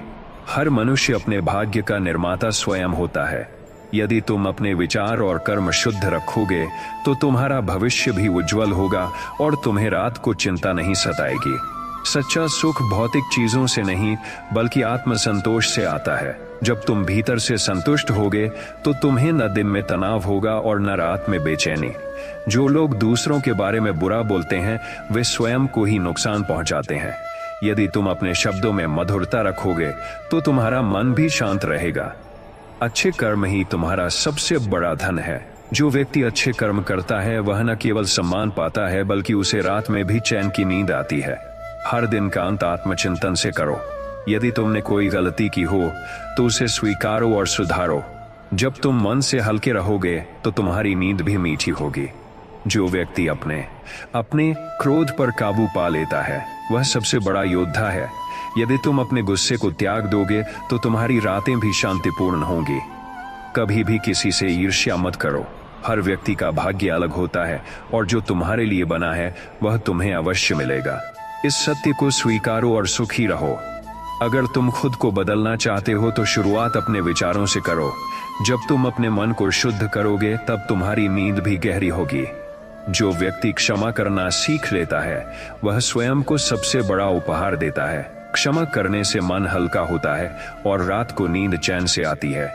हर मनुष्य अपने भाग्य का निर्माता स्वयं होता है। यदि तुम अपने विचार और कर्म शुद्ध रखोगे तो तुम्हारा भविष्य भी उज्जवल होगा और तुम्हें रात को चिंता नहीं सताएगी। सच्चा सुख भौतिक चीजों से नहीं बल्कि आत्मसंतोष से आता है। जब तुम भीतर से संतुष्ट होगे तो तुम्हें न दिन में तनाव होगा और न रात में बेचैनी। जो लोग दूसरों के बारे में बुरा बोलते हैं वे स्वयं को ही नुकसान पहुंचाते हैं। यदि तुम अपने शब्दों में मधुरता रखोगे तो तुम्हारा मन भी शांत रहेगा। अच्छे कर्म ही तुम्हारा सबसे बड़ा धन है। जो व्यक्ति अच्छे कर्म करता है वह न केवल सम्मान पाता है बल्कि उसे रात में भी चैन की नींद आती है। हर दिन का अंत आत्मचिंतन से करो। यदि तुमने कोई गलती की हो तो उसे स्वीकारो और सुधारो। जब तुम मन से हल्के रहोगे तो तुम्हारी नींद भी मीठी होगी। जो व्यक्ति अपने क्रोध पर काबू पा लेता है वह सबसे बड़ा योद्धा है। यदि तुम अपने गुस्से को त्याग दोगे तो तुम्हारी रातें भी शांतिपूर्ण होंगी। कभी भी किसी से ईर्ष्या मत करो। हर व्यक्ति का भाग्य अलग होता है और जो तुम्हारे लिए बना है वह तुम्हें अवश्य मिलेगा। इस सत्य को स्वीकारो और सुखी रहो। अगर तुम खुद को बदलना चाहते हो तो शुरुआत अपने विचारों से करो। जब तुम अपने मन को शुद्ध करोगे तब तुम्हारी नींद भी गहरी होगी। जो व्यक्ति क्षमा करना सीख लेता है वह स्वयं को सबसे बड़ा उपहार देता है। क्षमा करने से मन हल्का होता है और रात को नींद चैन से आती है।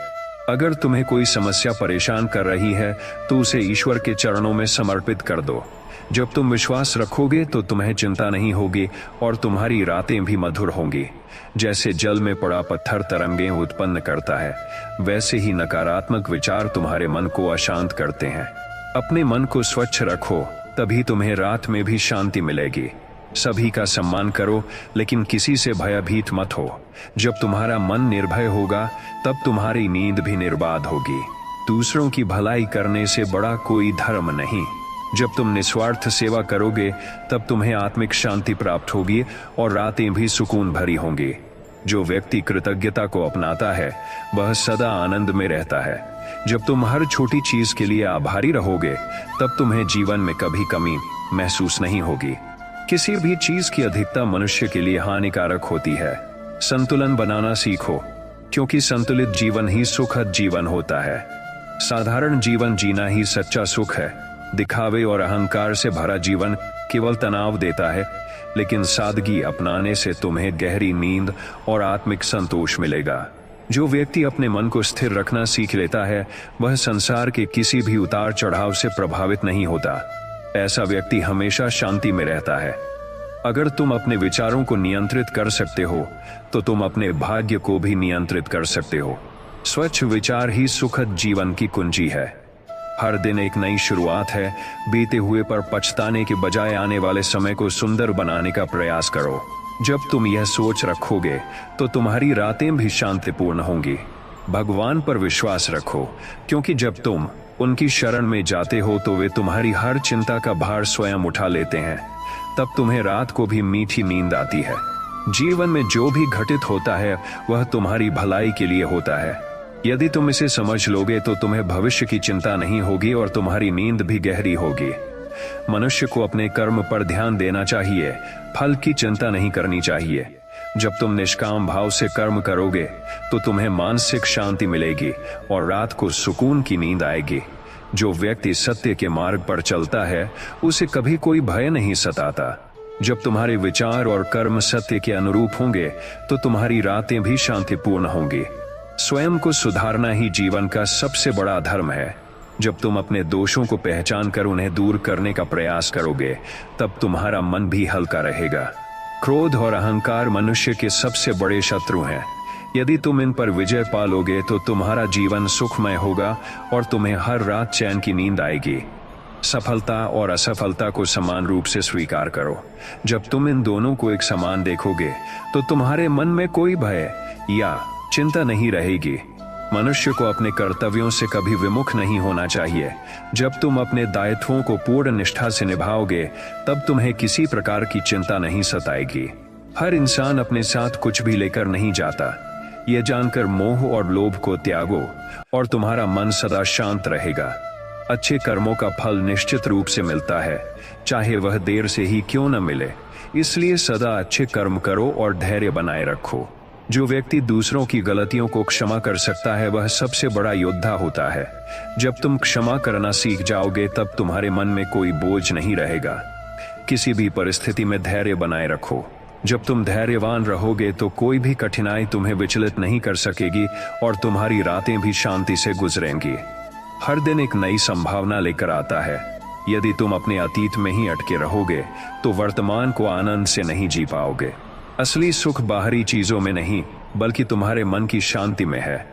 अगर तुम्हें कोई समस्या परेशान कर रही है तो उसे ईश्वर के चरणों में समर्पित कर दो। जब तुम विश्वास रखोगे तो तुम्हें चिंता नहीं होगी और तुम्हारी रातें भी मधुर होंगी। जैसे जल में पड़ा पत्थर तरंगें उत्पन्न करता है वैसे ही नकारात्मक विचार तुम्हारे मन को अशांत करते हैं। अपने मन को स्वच्छ रखो तभी तुम्हें रात में भी शांति मिलेगी। सभी का सम्मान करो लेकिन किसी से भयभीत मत हो। जब तुम्हारा मन निर्भय होगा तब तुम्हारी नींद भी निर्बाध होगी। दूसरों की भलाई करने से बड़ा कोई धर्म नहीं। जब तुम निस्वार्थ सेवा करोगे तब तुम्हें आत्मिक शांति प्राप्त होगी और रातें भी सुकून भरी होंगी। जो व्यक्ति कृतज्ञता को अपनाता है वह सदा आनंद में रहता है। जब तुम हर छोटी चीज के लिए आभारी रहोगे तब तुम्हें जीवन में कभी कमी महसूस नहीं होगी। किसी भी चीज की अधिकता मनुष्य के लिए हानिकारक होती है। संतुलन बनाना सीखो, क्योंकि संतुलित जीवन ही सुखद जीवन होता है। साधारण जीवन जीना ही सच्चा सुख है। दिखावे और अहंकार से भरा जीवन केवल तनाव देता है, लेकिन सादगी अपनाने से तुम्हें गहरी नींद और आत्मिक संतोष मिलेगा। जो व्यक्ति अपने मन को स्थिर रखना सीख लेता है वह संसार के किसी भी उतार चढ़ाव से प्रभावित नहीं होता। ऐसा व्यक्ति हमेशा शांति में रहता है। अगर तुम अपने विचारों को नियंत्रित कर सकते हो तो तुम अपने भाग्य को भी नियंत्रित कर सकते हो। स्वच्छ विचार ही सुखद जीवन की कुंजी है। हर दिन एक नई शुरुआत है। बीते हुए पर पछताने के बजाय आने वाले समय को सुंदर बनाने का प्रयास करो। जब तुम यह सोच रखोगे तो तुम्हारी रातें भी शांतिपूर्ण होंगी। भगवान पर विश्वास रखो, क्योंकि जब तुम उनकी शरण में जाते हो तो वे तुम्हारी हर चिंता का भार स्वयं उठा लेते हैं। तब तुम्हें रात को भी मीठी नींद आती है। जीवन में जो भी घटित होता है वह तुम्हारी भलाई के लिए होता है। यदि तुम इसे समझ लोगे तो तुम्हें भविष्य की चिंता नहीं होगी और तुम्हारी नींद भी गहरी होगी। मनुष्य को अपने कर्म पर ध्यान देना चाहिए, फल की चिंता नहीं करनी चाहिए। जब तुम निष्काम भाव से कर्म करोगे तो तुम्हें मानसिक शांति मिलेगी और रात को सुकून की नींद आएगी। जो व्यक्ति सत्य के मार्ग पर चलता है उसे कभी कोई भय नहीं सताता। जब तुम्हारे विचार और कर्म सत्य के अनुरूप होंगे तो तुम्हारी रातें भी शांतिपूर्ण होंगी। स्वयं को सुधारना ही जीवन का सबसे बड़ा धर्म है। जब तुम अपने दोषों को पहचान कर उन्हें दूर करने का प्रयास करोगे तब तुम्हारा मन भी हल्का रहेगा। क्रोध और अहंकार मनुष्य के सबसे बड़े शत्रु हैं। यदि तुम इन पर विजय पा लोगे तो तुम्हारा जीवन सुखमय होगा और तुम्हें हर रात चैन की नींद आएगी। सफलता और असफलता को समान रूप से स्वीकार करो। जब तुम इन दोनों को एक समान देखोगे तो तुम्हारे मन में कोई भय या चिंता नहीं रहेगी। मनुष्य को अपने कर्तव्यों से कभी विमुख नहीं होना चाहिए। जब तुम अपने दायित्वों को पूर्ण निष्ठा से निभाओगे तब तुम्हें किसी प्रकार की चिंता नहीं सताएगी। हर इंसान अपने साथ कुछ भी लेकर नहीं जाता। यह जानकर मोह और लोभ को त्यागो और तुम्हारा मन सदा शांत रहेगा। अच्छे कर्मों का फल निश्चित रूप से मिलता है, चाहे वह देर से ही क्यों न मिले। इसलिए सदा अच्छे कर्म करो और धैर्य बनाए रखो। जो व्यक्ति दूसरों की गलतियों को क्षमा कर सकता है वह सबसे बड़ा योद्धा होता है। जब तुम क्षमा करना सीख जाओगे तब तुम्हारे मन में कोई बोझ नहीं रहेगा। किसी भी परिस्थिति में धैर्य बनाए रखो। जब तुम धैर्यवान रहोगे तो कोई भी कठिनाई तुम्हें विचलित नहीं कर सकेगी और तुम्हारी रातें भी शांति से गुजरेंगी। हर दिन एक नई संभावना लेकर आता है। यदि तुम अपने अतीत में ही अटके रहोगे तो वर्तमान को आनंद से नहीं जी पाओगे। असली सुख बाहरी चीजों में नहीं बल्कि तुम्हारे मन की शांति में है।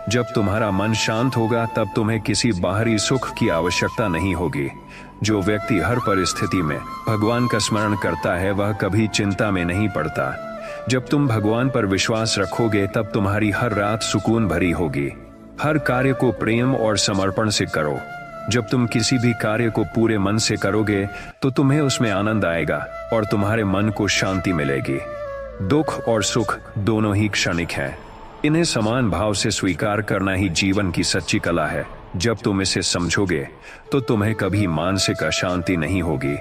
जब तुम्हारा मन शांत होगा तब तुम्हें किसी बाहरी सुख की आवश्यकता नहीं होगी। जो व्यक्ति हर परिस्थिति में भगवान का स्मरण करता है वह कभी चिंता में नहीं पड़ता। जब तुम भगवान पर विश्वास रखोगे तब तुम्हारी हर रात सुकून भरी होगी। हर कार्य को प्रेम और समर्पण से करो। जब तुम किसी भी कार्य को पूरे मन से करोगे तो तुम्हें उसमें आनंद आएगा और तुम्हारे मन को शांति मिलेगी। दुख और सुख दोनों ही क्षणिक हैं। इन्हें समान भाव से स्वीकार करना ही जीवन की सच्ची कला है। जब तुम इसे समझोगे तो तुम्हें कभी मानसिक अशांति नहीं होगी।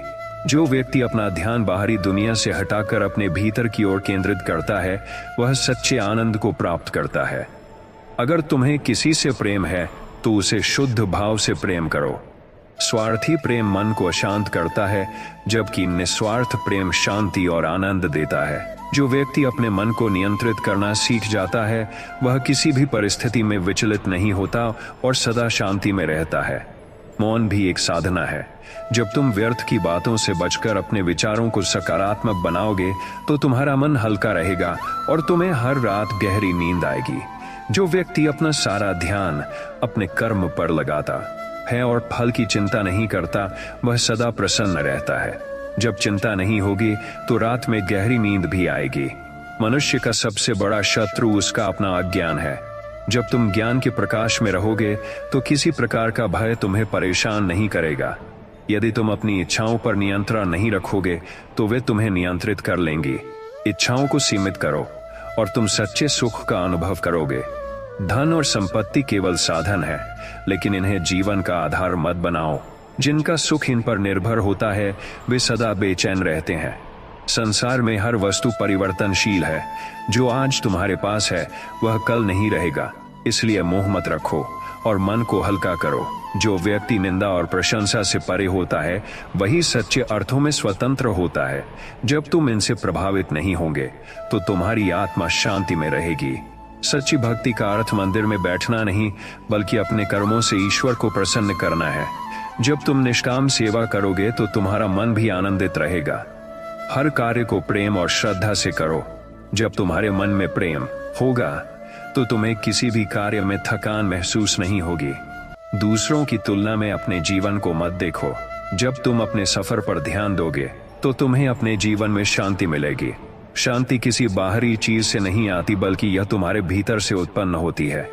जो व्यक्ति अपना ध्यान बाहरी दुनिया से हटाकर अपने भीतर की ओर केंद्रित करता है वह सच्चे आनंद को प्राप्त करता है। अगर तुम्हें किसी से प्रेम है तो उसे शुद्ध भाव से प्रेम करो। स्वार्थी प्रेम मन को अशांत करता है, जबकि निस्वार्थ प्रेम शांति और आनंद देता है। जो व्यक्ति अपने मन को नियंत्रित करना सीख जाता है वह किसी भी परिस्थिति में विचलित नहीं होता और सदा शांति में रहता है। मौन भी एक साधना है। जब तुम व्यर्थ की बातों से बचकर अपने विचारों को सकारात्मक बनाओगे तो तुम्हारा मन हल्का रहेगा और तुम्हें हर रात गहरी नींद आएगी। जो व्यक्ति अपना सारा ध्यान अपने कर्म पर लगाता है और फल की चिंता नहीं करता वह सदा प्रसन्न रहता है। जब चिंता नहीं होगी तो रात में गहरी नींद भी आएगी। मनुष्य का सबसे बड़ा शत्रु उसका अपना अज्ञान है। जब तुम ज्ञान के प्रकाश में रहोगे तो किसी प्रकार का भय तुम्हें परेशान नहीं करेगा। यदि तुम अपनी इच्छाओं पर नियंत्रण नहीं रखोगे तो वे तुम्हें नियंत्रित कर लेंगी। इच्छाओं को सीमित करो और तुम सच्चे सुख का अनुभव करोगे। धन और संपत्ति केवल साधन है, लेकिन इन्हें जीवन का आधार मत बनाओ। जिनका सुख इन पर निर्भर होता है वे सदा बेचैन रहते हैं। संसार में हर वस्तु परिवर्तनशील है। जो आज तुम्हारे पास है वह कल नहीं रहेगा, इसलिए मोह मत रखो और मन को हल्का करो। जो व्यक्ति निंदा और प्रशंसा से परे होता है वही सच्चे अर्थों में स्वतंत्र होता है। जब तुम इनसे प्रभावित नहीं होंगे तो तुम्हारी आत्मा शांति में रहेगी। सच्ची भक्ति का अर्थ मंदिर में बैठना नहीं, बल्कि अपने कर्मों से ईश्वर को प्रसन्न करना है। जब तुम निष्काम सेवा करोगे तो तुम्हारा मन भी आनंदित रहेगा। हर कार्य को प्रेम और श्रद्धा से करो। जब तुम्हारे मन में प्रेम होगा तो तुम्हें किसी भी कार्य में थकान महसूस नहीं होगी। दूसरों की तुलना में अपने जीवन को मत देखो। जब तुम अपने सफर पर ध्यान दोगे तो तुम्हें अपने जीवन में शांति मिलेगी। शांति किसी बाहरी चीज से नहीं आती, बल्कि यह तुम्हारे भीतर से उत्पन्न होती है।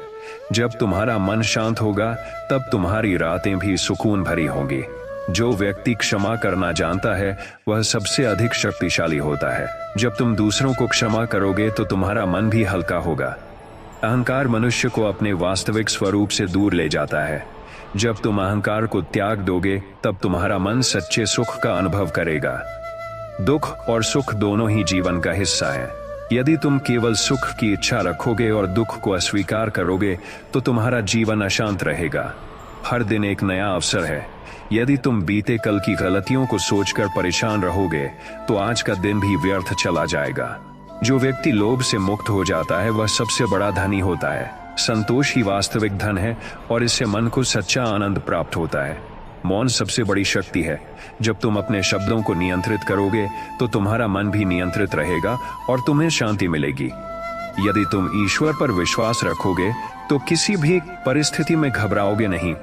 जब तुम्हारा मन शांत होगा तब तुम्हारी रातें भी सुकून भरी होंगी। जो व्यक्ति क्षमा करना जानता है वह सबसे अधिक शक्तिशाली होता है। जब तुम दूसरों को क्षमा करोगे तो तुम्हारा मन भी हल्का होगा। अहंकार मनुष्य को अपने वास्तविक स्वरूप से दूर ले जाता है। जब तुम अहंकार को त्याग दोगे तब तुम्हारा मन सच्चे सुख का अनुभव करेगा। दुख और सुख दोनों ही जीवन का हिस्सा है। यदि तुम केवल सुख की इच्छा रखोगे और दुख को अस्वीकार करोगे तो तुम्हारा जीवन अशांत रहेगा। हर दिन एक नया अवसर है। यदि तुम बीते कल की गलतियों को सोचकर परेशान रहोगे तो आज का दिन भी व्यर्थ चला जाएगा। जो व्यक्ति लोभ से मुक्त हो जाता है वह सबसे बड़ा धनी होता है। संतोष ही वास्तविक धन है और इससे मन को सच्चा आनंद प्राप्त होता है। मौन सबसे बड़ी शक्ति है। जब तुम अपने शब्दों को नियंत्रित करोगे तो तुम्हारा मन भी नियंत्रित रहेगा और तुम्हें शांति मिलेगी। यदि तुम ईश्वर पर विश्वास रखोगे तो किसी भी परिस्थिति में घबराओगे नहीं।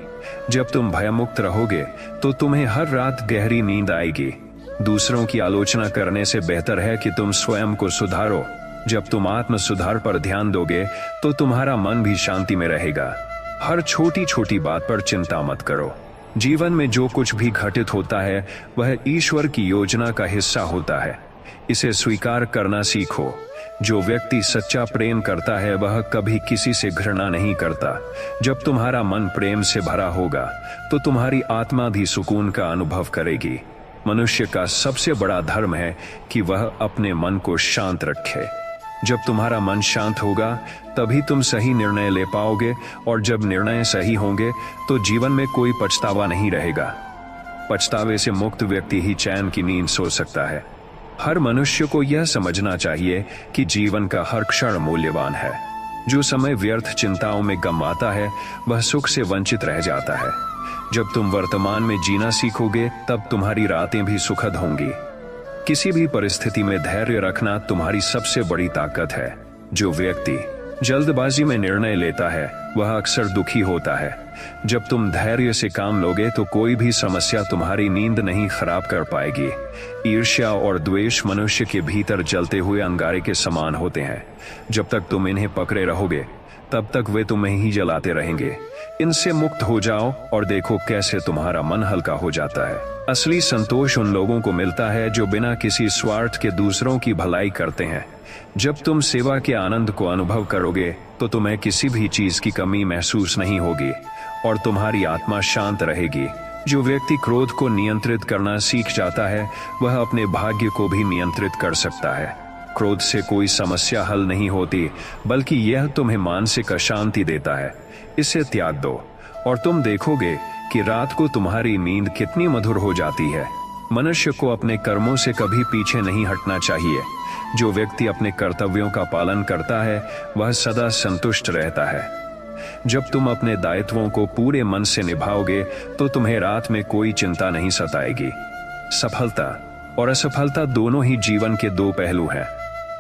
जब तुम भयमुक्त रहोगे तो तुम्हें हर रात गहरी नींद आएगी। दूसरों की आलोचना करने से बेहतर है कि तुम स्वयं को सुधारो। जब तुम आत्म सुधार पर ध्यान दोगे तो तुम्हारा मन भी शांति में रहेगा। हर छोटी छोटी बात पर चिंता मत करो। जीवन में जो कुछ भी घटित होता है वह ईश्वर की योजना का हिस्सा होता है। इसे स्वीकार करना सीखो। जो व्यक्ति सच्चा प्रेम करता है वह कभी किसी से घृणा नहीं करता। जब तुम्हारा मन प्रेम से भरा होगा तो तुम्हारी आत्मा भी सुकून का अनुभव करेगी। मनुष्य का सबसे बड़ा धर्म है कि वह अपने मन को शांत रखे। जब तुम्हारा मन शांत होगा तभी तुम सही निर्णय ले पाओगे, और जब निर्णय सही होंगे तो जीवन में कोई पछतावा नहीं रहेगा। पछतावे से मुक्त व्यक्ति ही चैन की नींद सो सकता है। हर मनुष्य को यह समझना चाहिए कि जीवन का हर क्षण मूल्यवान है। जो समय व्यर्थ चिंताओं में गंवाता है वह सुख से वंचित रह जाता है। जब तुम वर्तमान में जीना सीखोगे तब तुम्हारी रातें भी सुखद होंगी। किसी भी परिस्थिति में धैर्य रखना तुम्हारी सबसे बड़ी ताकत है। जो व्यक्ति जल्दबाजी में निर्णय लेता है वह अक्सर दुखी होता है। जब तुम धैर्य से काम लोगे तो कोई भी समस्या तुम्हारी नींद नहीं खराब कर पाएगी। ईर्ष्या और द्वेष मनुष्य के भीतर जलते हुए अंगारे के समान होते हैं। जब तक तुम इन्हें पकड़े रहोगे तब तक वे तुम्हें ही जलाते रहेंगे। इनसे मुक्त हो जाओ और देखो कैसे तुम्हारा मन हल्का हो जाता है। असली संतोष उन लोगों को मिलता है जो बिना किसी स्वार्थ के दूसरों की भलाई करते हैं। जब तुम सेवा के आनंद को अनुभव करोगे तो तुम्हें किसी भी चीज की कमी महसूस नहीं होगी और तुम्हारी आत्मा शांत रहेगी। जो व्यक्ति क्रोध को नियंत्रित करना सीख जाता है वह अपने भाग्य को भी नियंत्रित कर सकता है। क्रोध से कोई समस्या हल नहीं होती, बल्कि यह तुम्हें मानसिक अशांति देता है। इसे त्याग दो और तुम देखोगे कि रात को तुम्हारी नींद कितनी मधुर हो जाती है। मनुष्य को अपने कर्मों से कभी पीछे नहीं हटना चाहिए। जो व्यक्ति अपने कर्तव्यों का पालन करता है वह सदा संतुष्ट रहता है। जब तुम अपने दायित्वों को पूरे मन से निभाओगे तो तुम्हें रात में कोई चिंता नहीं सताएगी। सफलता और असफलता दोनों ही जीवन के दो पहलू हैं।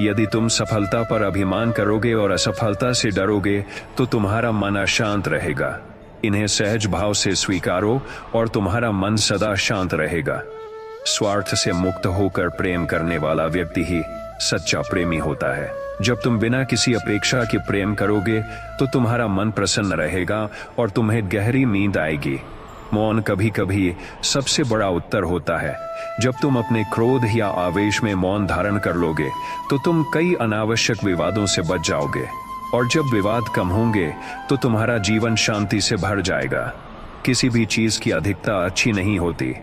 यदि तुम सफलता पर अभिमान करोगे और असफलता से डरोगे तो तुम्हारा मन अशांत रहेगा। इन्हें सहज भाव से स्वीकारो और तुम्हारा मन सदा शांत रहेगा। स्वार्थ से मुक्त होकर प्रेम करने वाला व्यक्ति ही सच्चा प्रेमी होता है। जब तुम बिना किसी अपेक्षा के प्रेम करोगे तो तुम्हारा मन प्रसन्न रहेगा और तुम्हें गहरी नींद आएगी। मौन कभी कभी सबसे बड़ा उत्तर होता है। जब तुम अपने क्रोध या आवेश में मौन धारण कर लोगे तो तुम कई अनावश्यक विवादों से बच जाओगे, और जब विवाद कम होंगे तो तुम्हारा जीवन शांति से भर जाएगा। किसी भी चीज की अधिकता अच्छी नहीं होती।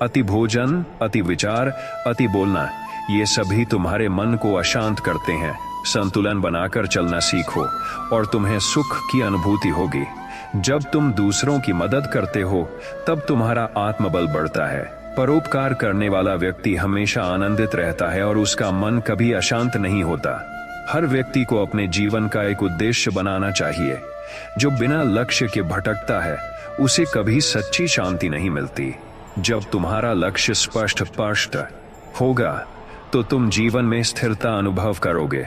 अति भोजन, अति विचार, अति बोलना, ये सभी तुम्हारे मन को अशांत करते हैं। संतुलन बनाकर चलना सीखो और तुम्हें सुख की अनुभूति होगी। जब तुम दूसरों की मदद करते हो तब तुम्हारा आत्मबल बढ़ता है। परोपकार करने वाला व्यक्ति हमेशा आनंदित रहता है और उसका मन कभी अशांत नहीं होता। हर व्यक्ति को अपने जीवन का एक उद्देश्य बनाना चाहिए। जो बिना लक्ष्य के भटकता है उसे कभी सच्ची शांति नहीं मिलती। जब तुम्हारा लक्ष्य स्पष्ट होगा तो तुम जीवन में स्थिरता अनुभव करोगे।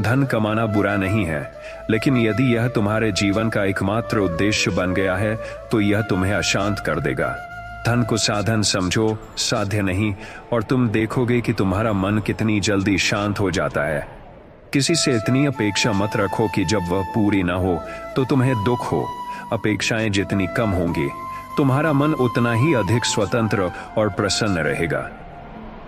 धन कमाना बुरा नहीं है, लेकिन यदि यह तुम्हारे जीवन का एकमात्र उद्देश्य बन गया है तो यह तुम्हें अशांत कर देगा। धन को साधन समझो, साध्य नहीं, और तुम देखोगे कि तुम्हारा मन कितनी जल्दी शांत हो जाता है। किसी से इतनी अपेक्षा मत रखो कि जब वह पूरी ना हो तो तुम्हें दुख हो। अपेक्षाएं जितनी कम होंगी तुम्हारा मन उतना ही अधिक स्वतंत्र और प्रसन्न रहेगा।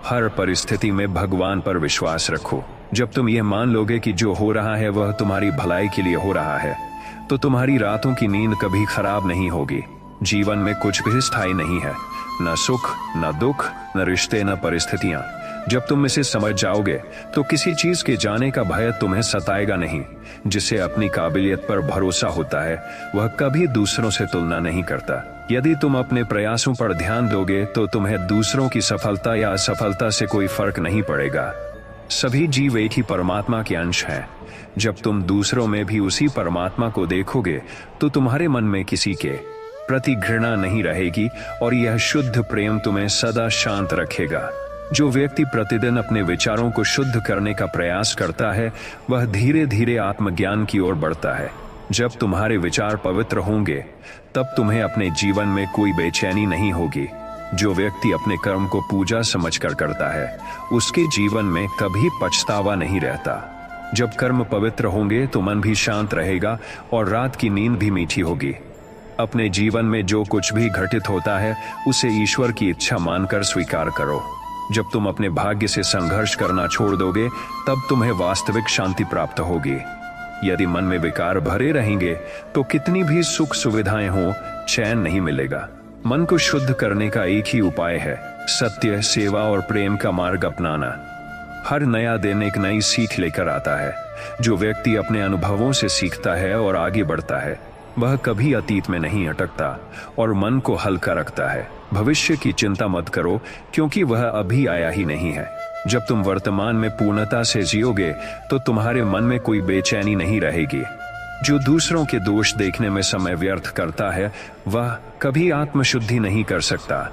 हर परिस्थिति में भगवान पर विश्वास रखो। जब तुम ये मान लोगे कि जो हो रहा है वह तुम्हारी भलाई के लिए हो रहा है तो तुम्हारी रातों की नींद कभी खराब नहीं होगी। जीवन में कुछ भी स्थायी नहीं है, न सुख, न दुख, न रिश्ते, न परिस्थितियां। जब तुम इसे समझ जाओगे तो किसी चीज के जाने का भय तुम्हें सताएगा नहीं। जिसे अपनी काबिलियत पर भरोसा होता है वह कभी दूसरों से तुलना नहीं करता। यदि तुम अपने प्रयासों पर ध्यान दोगे तो तुम्हें दूसरों की सफलता या असफलता से कोई फर्क नहीं पड़ेगा। सभी जीव एक ही परमात्मा के अंश हैं। जब तुम दूसरों में भी उसी परमात्मा को देखोगे तो तुम्हारे मन में किसी के प्रति घृणा नहीं रहेगी और यह शुद्ध प्रेम तुम्हें सदा शांत रखेगा। जो व्यक्ति प्रतिदिन अपने विचारों को शुद्ध करने का प्रयास करता है वह धीरे धीरे आत्मज्ञान की ओर बढ़ता है। जब तुम्हारे विचार पवित्र होंगे तब तुम्हें अपने जीवन में कोई बेचैनी नहीं होगी। जो व्यक्ति अपने कर्म को पूजा समझकर करता है उसके जीवन में कभी पछतावा नहीं रहता। जब कर्म पवित्र होंगे तो मन भी शांत रहेगा और रात की नींद भी मीठी होगी। अपने जीवन में जो कुछ भी घटित होता है उसे ईश्वर की इच्छा मानकर स्वीकार करो। जब तुम अपने भाग्य से संघर्ष करना छोड़ दोगे तब तुम्हें वास्तविक शांति प्राप्त होगी। यदि मन में विकार भरे रहेंगे तो कितनी भी सुख सुविधाएं हो, चैन नहीं मिलेगा। मन को शुद्ध करने का एक ही उपाय है, सत्य, सेवा और प्रेम का मार्ग अपनाना। हर नया दिन एक नई सीख लेकर आता है। जो व्यक्ति अपने अनुभवों से सीखता है और आगे बढ़ता है वह कभी अतीत में नहीं अटकता और मन को हल्का रखता है। भविष्य की चिंता मत करो क्योंकि वह अभी आया ही नहीं है। जब तुम वर्तमान में पूर्णता से जियोगे तो तुम्हारे मन में कोई बेचैनी नहीं रहेगी। जो दूसरों के दोष देखने में समय व्यर्थ करता है वह कभी आत्मशुद्धि नहीं कर सकता।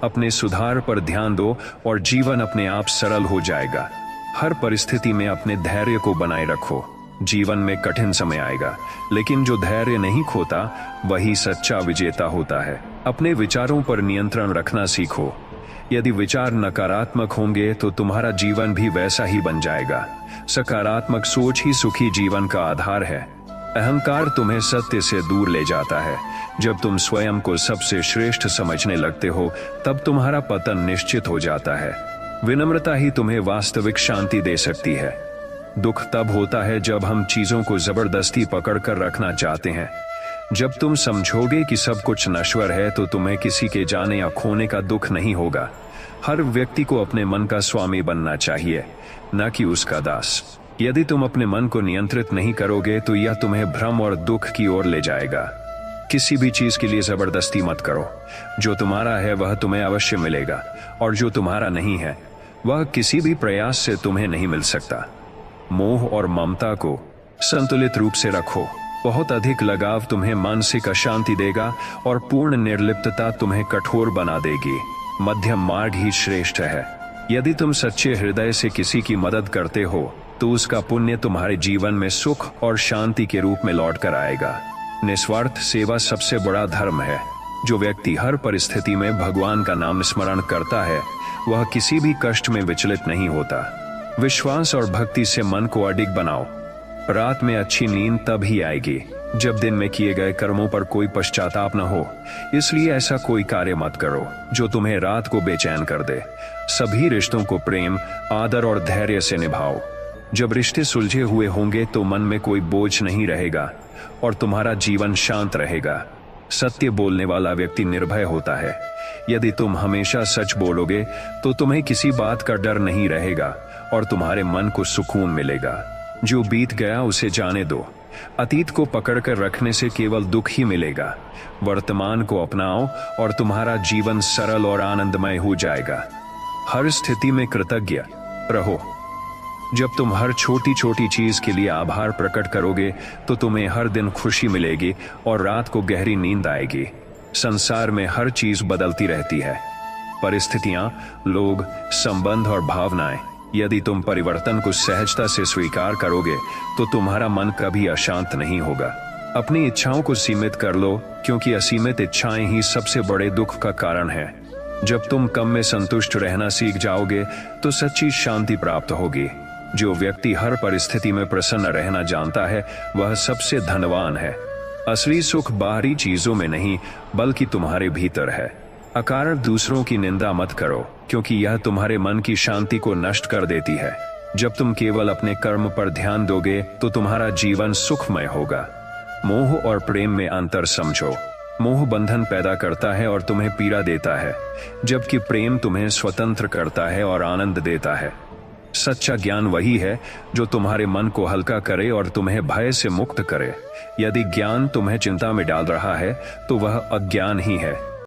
अपने सुधार पर ध्यान दो और जीवन अपने आप सरल हो जाएगा। हर परिस्थिति में अपने धैर्य को बनाए रखो। जीवन में कठिन समय आएगा लेकिन जो धैर्य नहीं खोता वही सच्चा विजेता होता है। अपने विचारों पर नियंत्रण रखना सीखो। यदि विचार नकारात्मक होंगे तो तुम्हारा जीवन भी वैसा ही बन जाएगा। सकारात्मक सोच ही सुखी जीवन का आधार है। अहंकार तुम्हें सत्य से दूर ले जाता है। जब तुम स्वयं को सबसे श्रेष्ठ समझने लगते हो तब तुम्हारा पतन निश्चित हो जाता है। विनम्रता ही तुम्हें वास्तविक शांति दे सकती है। दुख तब होता है जब हम चीजों को जबरदस्ती पकड़कर रखना चाहते हैं। जब तुम समझोगे कि सब कुछ नश्वर है तो तुम्हें किसी के जाने या खोने का दुख नहीं होगा। हर व्यक्ति को अपने मन का स्वामी बनना चाहिए, न कि उसका दास। यदि तुम अपने मन को नियंत्रित नहीं करोगे तो यह तुम्हें भ्रम और दुख की ओर ले जाएगा। किसी भी चीज के लिए जबरदस्ती मत करो। जो तुम्हारा है वह तुम्हें अवश्य मिलेगा और जो तुम्हारा नहीं है वह किसी भी प्रयास से तुम्हें नहीं मिल सकता। मोह और ममता को संतुलित रूप से रखो। बहुत अधिक लगाव तुम्हें मानसिक अशांति देगा और पूर्ण निर्लिप्तता तुम्हें कठोर बना देगी। मध्यम मार्ग ही श्रेष्ठ है। यदि तुम सच्चे हृदय से किसी की मदद करते हो तो उसका पुण्य तुम्हारे जीवन में सुख और शांति के रूप में लौट कर आएगा। निस्वार्थ सेवा सबसे बड़ा धर्म है। जो व्यक्ति हर परिस्थिति में भगवान का नाम स्मरण करता है वह किसी भी कष्ट में विचलित नहीं होता। विश्वास और भक्ति से मन को अडिग बनाओ। रात में अच्छी नींद तब ही आएगी जब दिन में किए गए कर्मों पर कोई पश्चाताप न हो, इसलिए ऐसा कोई कार्य मत करो जो तुम्हें रात को बेचैन कर दे। सभी रिश्तों को प्रेम, आदर और धैर्य से निभाओ। जब रिश्ते सुलझे हुए होंगे तो मन में कोई बोझ नहीं रहेगा और तुम्हारा जीवन शांत रहेगा। सत्य बोलने वाला व्यक्ति निर्भय होता है। यदि तुम हमेशा सच बोलोगे तो तुम्हें किसी बात का डर नहीं रहेगा और तुम्हारे मन को सुकून मिलेगा। जो बीत गया उसे जाने दो। अतीत को पकड़कर रखने से केवल दुख ही मिलेगा। वर्तमान को अपनाओ और तुम्हारा जीवन सरल और आनंदमय हो जाएगा। हर स्थिति में कृतज्ञ रहो। जब तुम हर छोटी छोटी चीज के लिए आभार प्रकट करोगे तो तुम्हें हर दिन खुशी मिलेगी और रात को गहरी नींद आएगी। संसार में हर चीज बदलती रहती है, परिस्थितियां, लोग, संबंध और भावनाएं। यदि तुम परिवर्तन को सहजता से स्वीकार करोगे तो तुम्हारा मन कभी अशांत नहीं होगा। अपनी इच्छाओं को सीमित कर लो, क्योंकि असीमित इच्छाएं ही सबसे बड़े दुख का कारण है। जब तुम कम में संतुष्ट रहना सीख जाओगे तो सच्ची शांति प्राप्त होगी। जो व्यक्ति हर परिस्थिति में प्रसन्न रहना जानता है वह सबसे धनवान है। असली सुख बाहरी चीजों में नहीं बल्कि तुम्हारे भीतर है। अकारण दूसरों की निंदा मत करो, क्योंकि यह तुम्हारे मन की शांति को नष्ट कर देती है। जब तुम केवल अपने कर्म पर ध्यान दोगे तो तुम्हारा जीवन सुखमय होगा। मोह और प्रेम में अंतर समझो। मोह बंधन पैदा करता है और तुम्हें पीड़ा देता है, जबकि प्रेम तुम्हें स्वतंत्र करता है और आनंद देता है। सच्चा ज्ञान वही है जो तुम्हारे मन को हल्का करे और तुम्हें भय से मुक्त करे। यदि ज्ञान तुम्हें चिंता में डाल रहा है तो वह अज्ञान ही है।